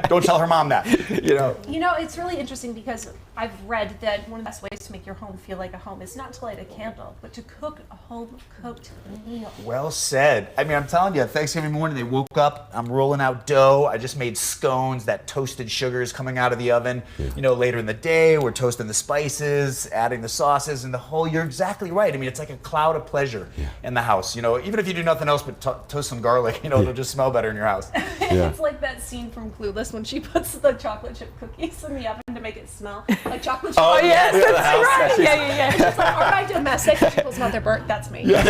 Don't tell her mom that. It's really interesting because I've read that one of the best ways to make your home feel like a home is not to light a candle, but to cook a home-cooked meal. Well said. I mean, I'm telling you, Thanksgiving morning they woke up, I'm rolling out dough. I just made scones, that toasted sugar is coming out of the oven. Later in the day, we're toasting the spices, adding the sauces, and you're exactly right. I mean, it's like a cloud of pleasure in the house. Even if you do nothing else but toast some garlic, it'll just smell better in your house. It's like that scene from Clueless when she puts the chocolate chip cookies in the oven to make it smell like chocolate chip. Oh, yes, that's right. Yeah. She's like, aren't I domestic? She pulls them out, they're burnt. That's me. But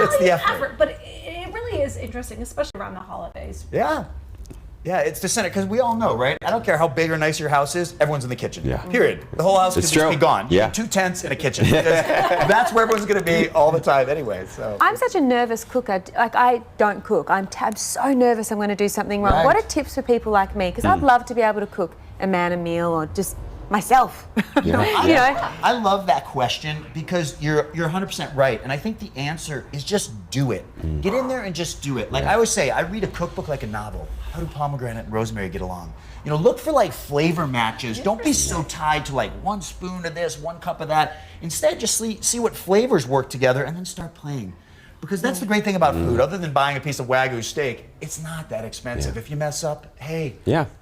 it's the effort. But it really is interesting, especially around the holidays. Yeah, it's the center, because we all know, right? I don't care how big or nice your house is, everyone's in the kitchen. Period. The whole house could just be gone. You need 2 tents and a kitchen. That's where everyone's going to be all the time anyway. So I'm such a nervous cooker. Like, I don't cook. I'm so nervous I'm going to do something wrong. Right. What are tips for people like me? Because I'd love to be able to cook a man a meal or just myself. I love that question because you're 100% right, and I think the answer is just do it. Get in there and just do it. Like I always say, I read a cookbook like a novel. How do pomegranate and rosemary get along? You know, look for like flavor matches. Don't be so tied to like 1 spoon of this, 1 cup of that. Instead, just see what flavors work together and then start playing. Because that's the great thing about food. Other than buying a piece of Wagyu steak, it's not that expensive. If you mess up, hey,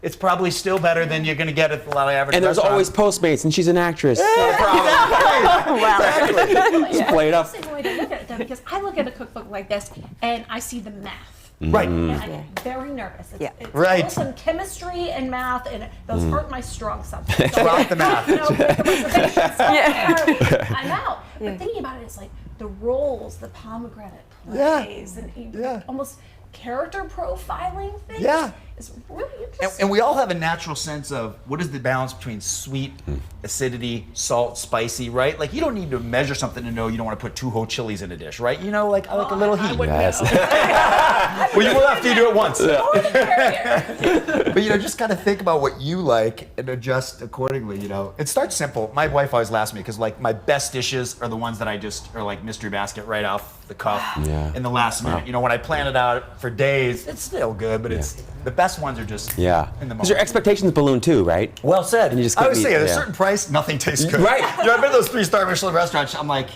it's probably still better than you're going to get at a lot of average And there's restaurants. always Postmates, and she's an actress. No problem. Exactly. Just play it up. That's a good way to look at it, though, because I look at a cookbook like this and I see the math. Right. And I get very nervous. It's Right. all some chemistry and math, and those aren't my strong subjects. Drop the math. You know, make the reservations. I'm out. But thinking about it, it's like the roles the pomegranate plays, and almost character profiling things. Yeah. It's really interesting. And we all have a natural sense of what is the balance between sweet, acidity, salt, spicy, right? Like you don't need to measure something to know you don't want to put 2 whole chilies in a dish, right? You know, like I like a little heat. Yes. Well, you will after you do it once. But you know, just kind of think about what you like and adjust accordingly. You know, it starts simple. My wife always laughs at me because like my best dishes are the ones that I just are like mystery basket right off the cuff in the last minute. You know, when I plan it out for days, it's still good, but it's the best ones are just in the moment. Because your expectations balloon too, right? Well said. And you just I can't always meet- say at a yeah. certain price, nothing tastes good. Right. You know, I've been to those 3-star Michelin restaurants. I'm like,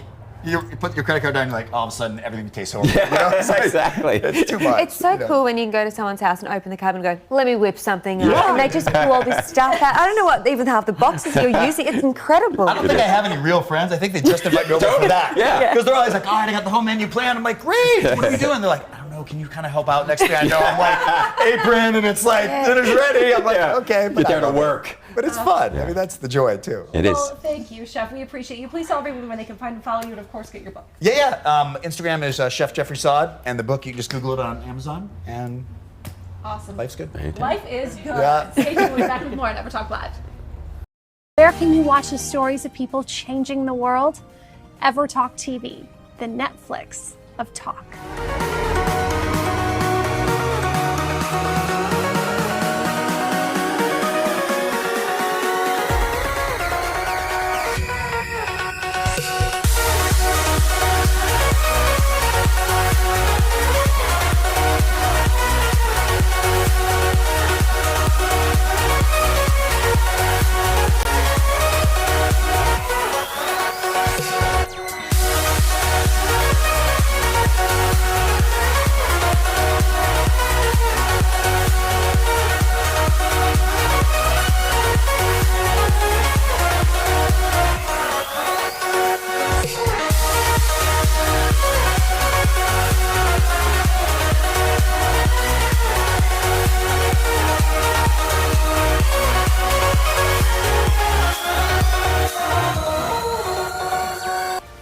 you put your credit card down, you're like, all of a sudden everything tastes horrible. You know? It's like, Exactly. It's too much. It's so you know? cool when you can go to someone's house and open the cabinet and go, let me whip something up. And they just pull all this stuff out. I don't know what even half the boxes you're using. It's incredible. I don't think I have any real friends. I think they just invite me over for that. Yeah. Because they're always like, all right, I got the whole menu planned. I'm like, great. What are we doing? They're like, I don't know. Can you kind of help out? Next thing I know, I'm like, apron, and it's like, dinner's ready. I'm like, okay. But Get there to work. But it's fun. I mean, that's the joy, too. It is. Well, thank you, Chef. We appreciate you. Please tell everyone where they can find and follow you, and of course, get your book. Yeah. Instagram is Chef Jeffrey Sod, and the book, you can just Google it on Amazon, and Awesome. life's good. Life is good. Yeah. Stay tuned. We'll be back with more on EverTalk Live. Where can you watch the stories of people changing the world? EverTalk TV, the Netflix of talk.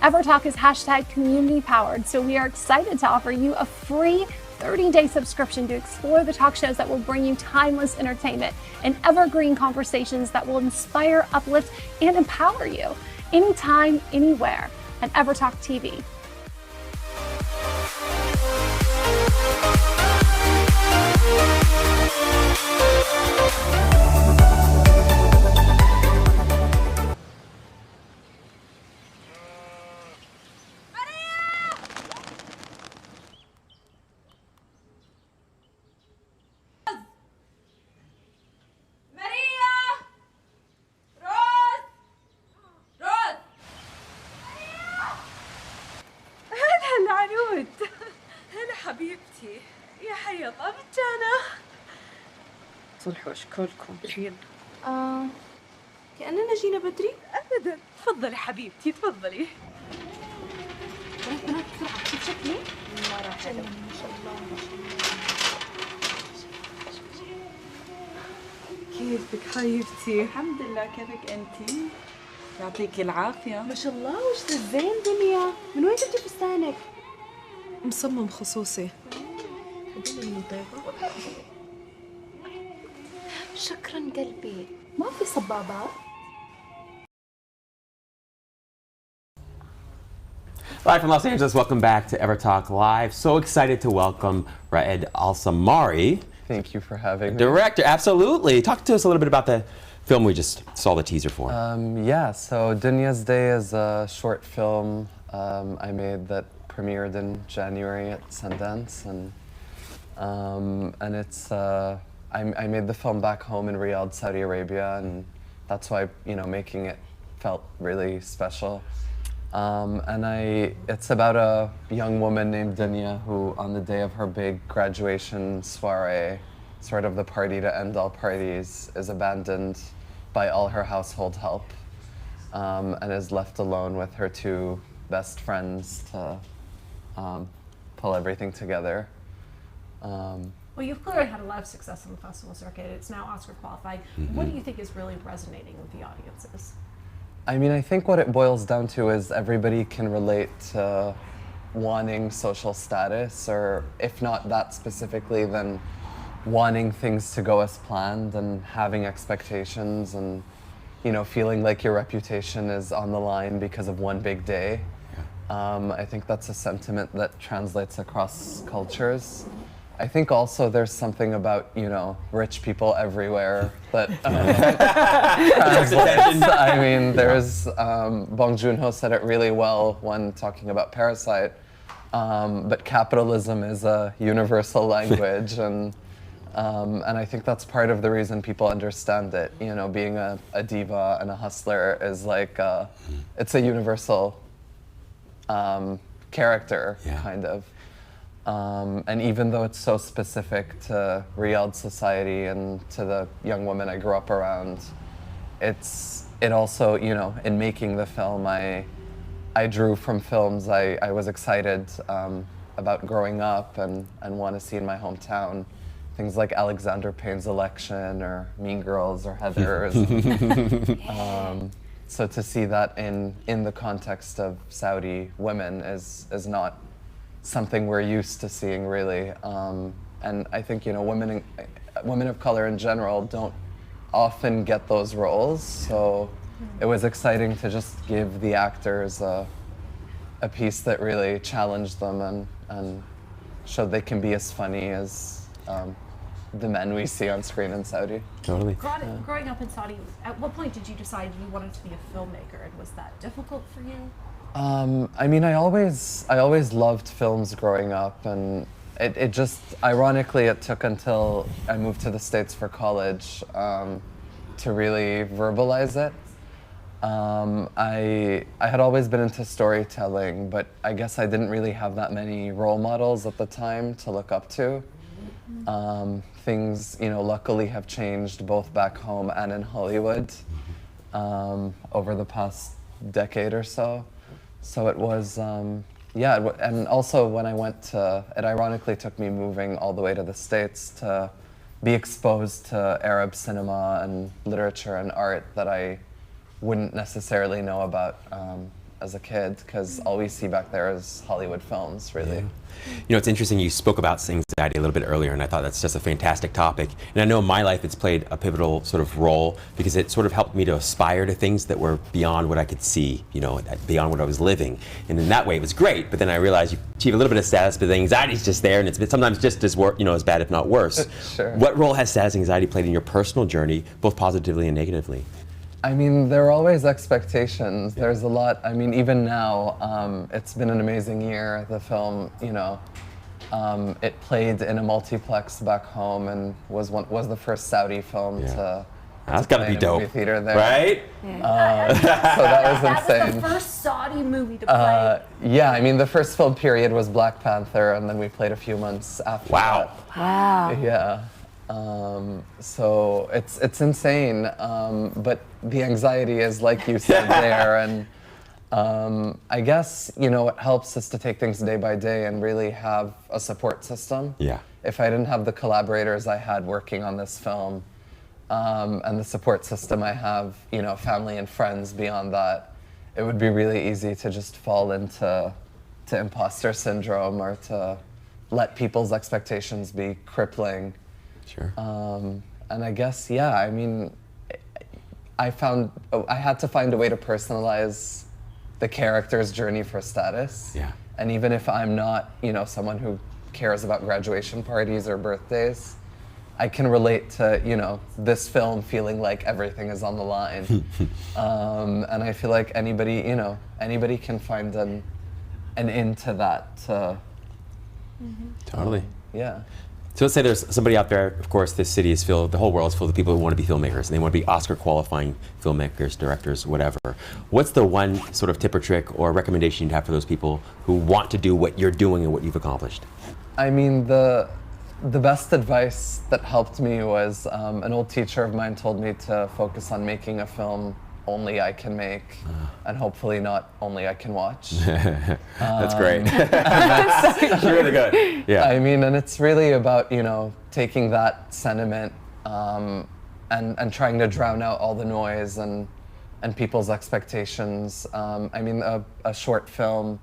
EverTalk is hashtag community powered, so we are excited to offer you a free 30-day subscription to explore the talk shows that will bring you timeless entertainment and evergreen conversations that will inspire, uplift, and empower you anytime, anywhere at EverTalk TV. حبيبتي يا حيا طابت أنا صلحوا أشكالكم الحين كأننا جينا بدري أبدا تفضلي حبيبتي تفضلي بنات بسرعة شوف شكلي ما راح ما شاء الله ما شاء الله كيفك حبيبتي الحمد لله كيفك أنتي يعطيكي العافية ما شاء الله وش الزين دنيا من وين جبتي فستانك مصمم خصوصي شكرا قلبي ما في صبابات Live from Los Angeles, welcome back to EverTalk Live. So excited to welcome Raed Al-Samari. Thank you for having me. Director, absolutely. Talk to us a little bit about the film we just saw the teaser for. Yeah, so Dunya's Day is a short film I made that premiered in January at Sundance, and it's I made the film back home in Riyadh, Saudi Arabia, and that's why making it felt really special. And it's about a young woman named Dunya who, on the day of her big graduation soiree, sort of the party to end all parties, is abandoned by all her household help, and is left alone with her two best friends to pull everything together. Well, you've clearly had a lot of success on the festival circuit. It's now Oscar qualified. What do you think is really resonating with the audiences? I mean, I think what it boils down to is everybody can relate to wanting social status, or if not that specifically, then wanting things to go as planned and having expectations and, feeling like your reputation is on the line because of one big day. I think that's a sentiment that translates across cultures. I think also there's something about, rich people everywhere that translates. I mean, there's, Bong Joon-ho said it really well when talking about Parasite, but capitalism is a universal language, and I think that's part of the reason people understand it. Being a diva and a hustler is like, it's a universal character, kind of. And even though it's so specific to Riyadh society and to the young women I grew up around, it also, in making the film, I drew from films I was excited about growing up and want to see in my hometown. Things like Alexander Payne's Election or Mean Girls or Heathers. So to see that in the context of Saudi women is not something we're used to seeing, really. And I think, women of color in general don't often get those roles. So it was exciting to just give the actors a piece that really challenged them and showed they can be as funny as the men we see on screen in Saudi. Totally. Growing up in Saudi, at what point did you decide you wanted to be a filmmaker, and was that difficult for you? I mean, I always loved films growing up, and it just, ironically, it took until I moved to the States for college to really verbalize it. I had always been into storytelling, but I guess I didn't really have that many role models at the time to look up to. Things, luckily have changed both back home and in Hollywood over the past decade or so. So it was, and also when I went to, it ironically took me moving all the way to the States to be exposed to Arab cinema and literature and art that I wouldn't necessarily know about as a kid, because all we see back there is Hollywood films, really. Yeah. It's interesting, you spoke about anxiety a little bit earlier, and I thought that's just a fantastic topic. And I know in my life it's played a pivotal sort of role, because it sort of helped me to aspire to things that were beyond what I could see, beyond what I was living. And in that way it was great, but then I realized you achieve a little bit of status, but the anxiety's just there, and it's sometimes just as as bad, if not worse. Sure. What role has status anxiety played in your personal journey, both positively and negatively? I mean, there are always expectations. There's a lot. I mean, even now, it's been an amazing year. The film, it played in a multiplex back home and was the first Saudi film to That's gotta be dope, movie theater there. right? So that was insane. That was the first Saudi movie to play. Yeah, I mean, the first film period was Black Panther, and then we played a few months after that. Wow. Yeah. So it's insane, but the anxiety is, like you said, there, and I guess what helps is to take things day by day and really have a support system. Yeah. If I didn't have the collaborators I had working on this film, and the support system I have, family and friends beyond that, it would be really easy to just fall into imposter syndrome, or to let people's expectations be crippling. Sure. And I guess, I mean, I had to find a way to personalize the character's journey for status. Yeah. And even if I'm not, someone who cares about graduation parties or birthdays, I can relate to, you know, this film feeling like everything is on the line. And I feel like anybody, you know, anybody can find an into that. Totally. Yeah. So let's say there's somebody out there, of course, this city is filled, the whole world is filled with people who want to be filmmakers, and they want to be Oscar qualifying filmmakers, directors, whatever. What's the one sort of tip or trick or recommendation you'd have for those people who want to do what you're doing and what you've accomplished? I mean, the best advice that helped me was an old teacher of mine told me to focus on making a film only I can make, and hopefully not only I can watch. That's great. That's really good. Yeah. I mean, and it's really about, you know, taking that sentiment and trying to drown out all the noise and people's expectations. I mean, a short film,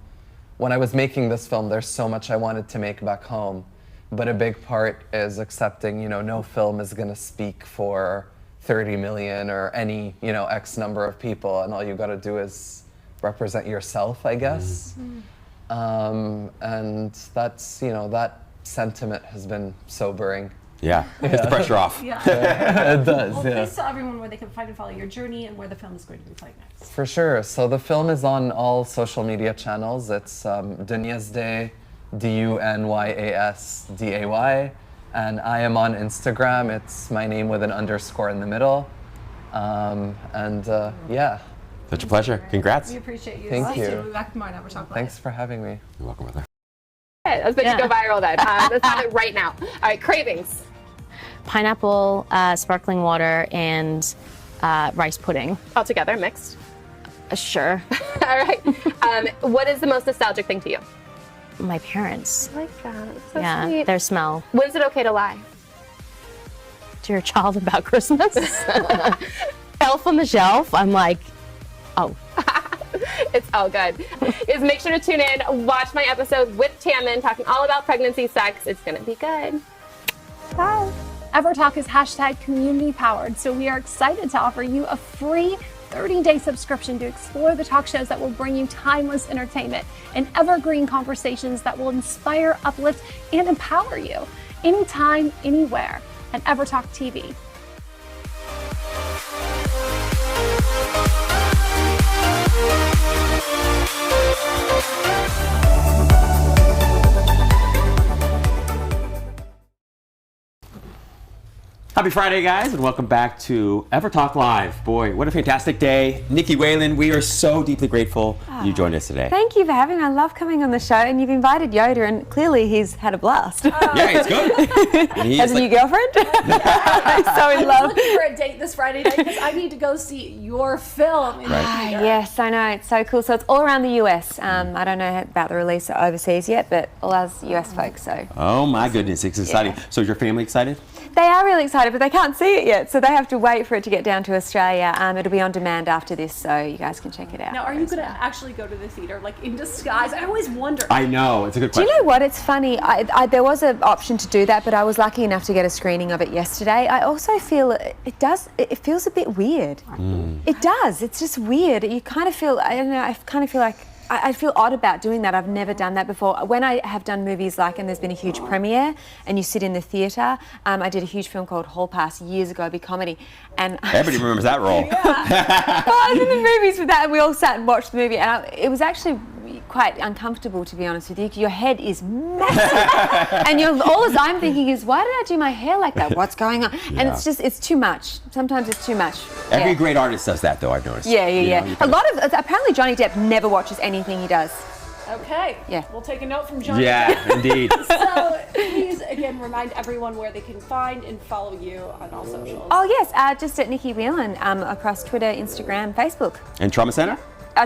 when I was making this film, there's so much I wanted to make back home, but a big part is accepting, you know, no film is gonna speak for 30 million or any, you know, X number of people, and all you got to do is represent yourself, I guess. And that's, you know, that sentiment has been sobering. Yeah, gets the pressure off. Yeah. It does, Well, yeah. please tell everyone where they can find and follow your journey and where the film is going to be playing next. For sure. So the film is on all social media channels. It's Dunyasday, Dunyasday. And I am on Instagram. It's my name with an underscore in the middle. Yeah. Such a pleasure. Congrats. We appreciate you. Thank you. We'll be back tomorrow. We're talking Thanks for having me. You're welcome, Mother. I was about to go viral then. Let's have it right now. All right, cravings. Pineapple, sparkling water, and rice pudding. All together, mixed. Sure. All right. What is the most nostalgic thing to you? My parents. I like that. It's so Yeah, sweet. their smell. When's it okay to lie? To your child about Christmas. Elf on the shelf. I'm like, oh. It's all good. Make sure to tune in, watch my episode with Tammin talking all about pregnancy sex. It's going to be good. Bye. EverTalk is hashtag community powered, so we are excited to offer you a free 30-day subscription to explore the talk shows that will bring you timeless entertainment and evergreen conversations that will inspire, uplift, and empower you anytime, anywhere at EverTalk TV. Happy Friday, guys, and welcome back to EverTalk Live. Boy, what a fantastic day. Nikki Whalen, we are so deeply grateful you joined us today. Thank you for having me. I love coming on the show, and you've invited Yoda, and clearly he's had a blast. Yeah, he's good. And he's Has a new girlfriend? I'm so in I love. was looking for a date this Friday night because I need to go see your film in the theater. Yes, I know. It's so cool. So it's all around the US. I don't know about the release overseas yet, but all us US folks. So Oh my goodness, it's exciting. So is your family excited? they are really excited, but they can't see it yet. So they have to wait for it to get down to Australia. It'll be on demand after this, so you guys can check it out. Now, are you going to actually go to the theater, like in disguise? I always wonder. I know, it's a good Do question. you know what? It's funny. There was an option to do that, but I was lucky enough to get a screening of it yesterday. I also feel it feels a bit weird. It does. It's just weird. You kind of feel, I don't know, I kind of feel like, I feel odd about doing that. I've never done that before. When I have done movies and there's been a huge premiere and you sit in the theatre, I did a huge film called Hall Pass years ago, a big comedy. And Everybody remembers that role. well, I was in the movies with that, and we all sat and watched the movie, and it was actually quite uncomfortable, to be honest with you. Your head is massive, and all I'm thinking is, why did I do my hair like that? What's going on? And it's too much. Sometimes it's too much. Every great artist does that, though, I've noticed. Yeah. You know, A lot of apparently Johnny Depp never watches anything he does. Okay. Yeah. We'll take a note from John. Yeah, indeed. So please, again, remind everyone where they can find and follow you on all socials. Oh yes, just at Nikki Whelan across Twitter, Instagram, Facebook. And Trauma Center?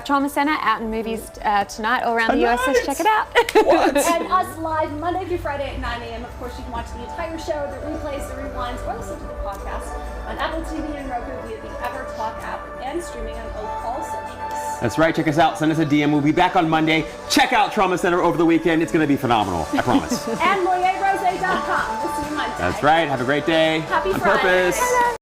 Trauma Center out in movies tonight all around the US. So check it out. And us live Monday through Friday at 9 a.m. Of course, you can watch the entire show, the replays, the rewinds, or listen to the podcast on Apple TV and Roku via the EverTalk app and streaming on all socials. That's right. Check us out. Send us a DM. We'll be back on Monday. Check out Trauma Center over the weekend. It's going to be phenomenal. I promise. And MoyerRose.com. We'll see you Monday. That's right. Have a great day. Happy on Friday. purpose.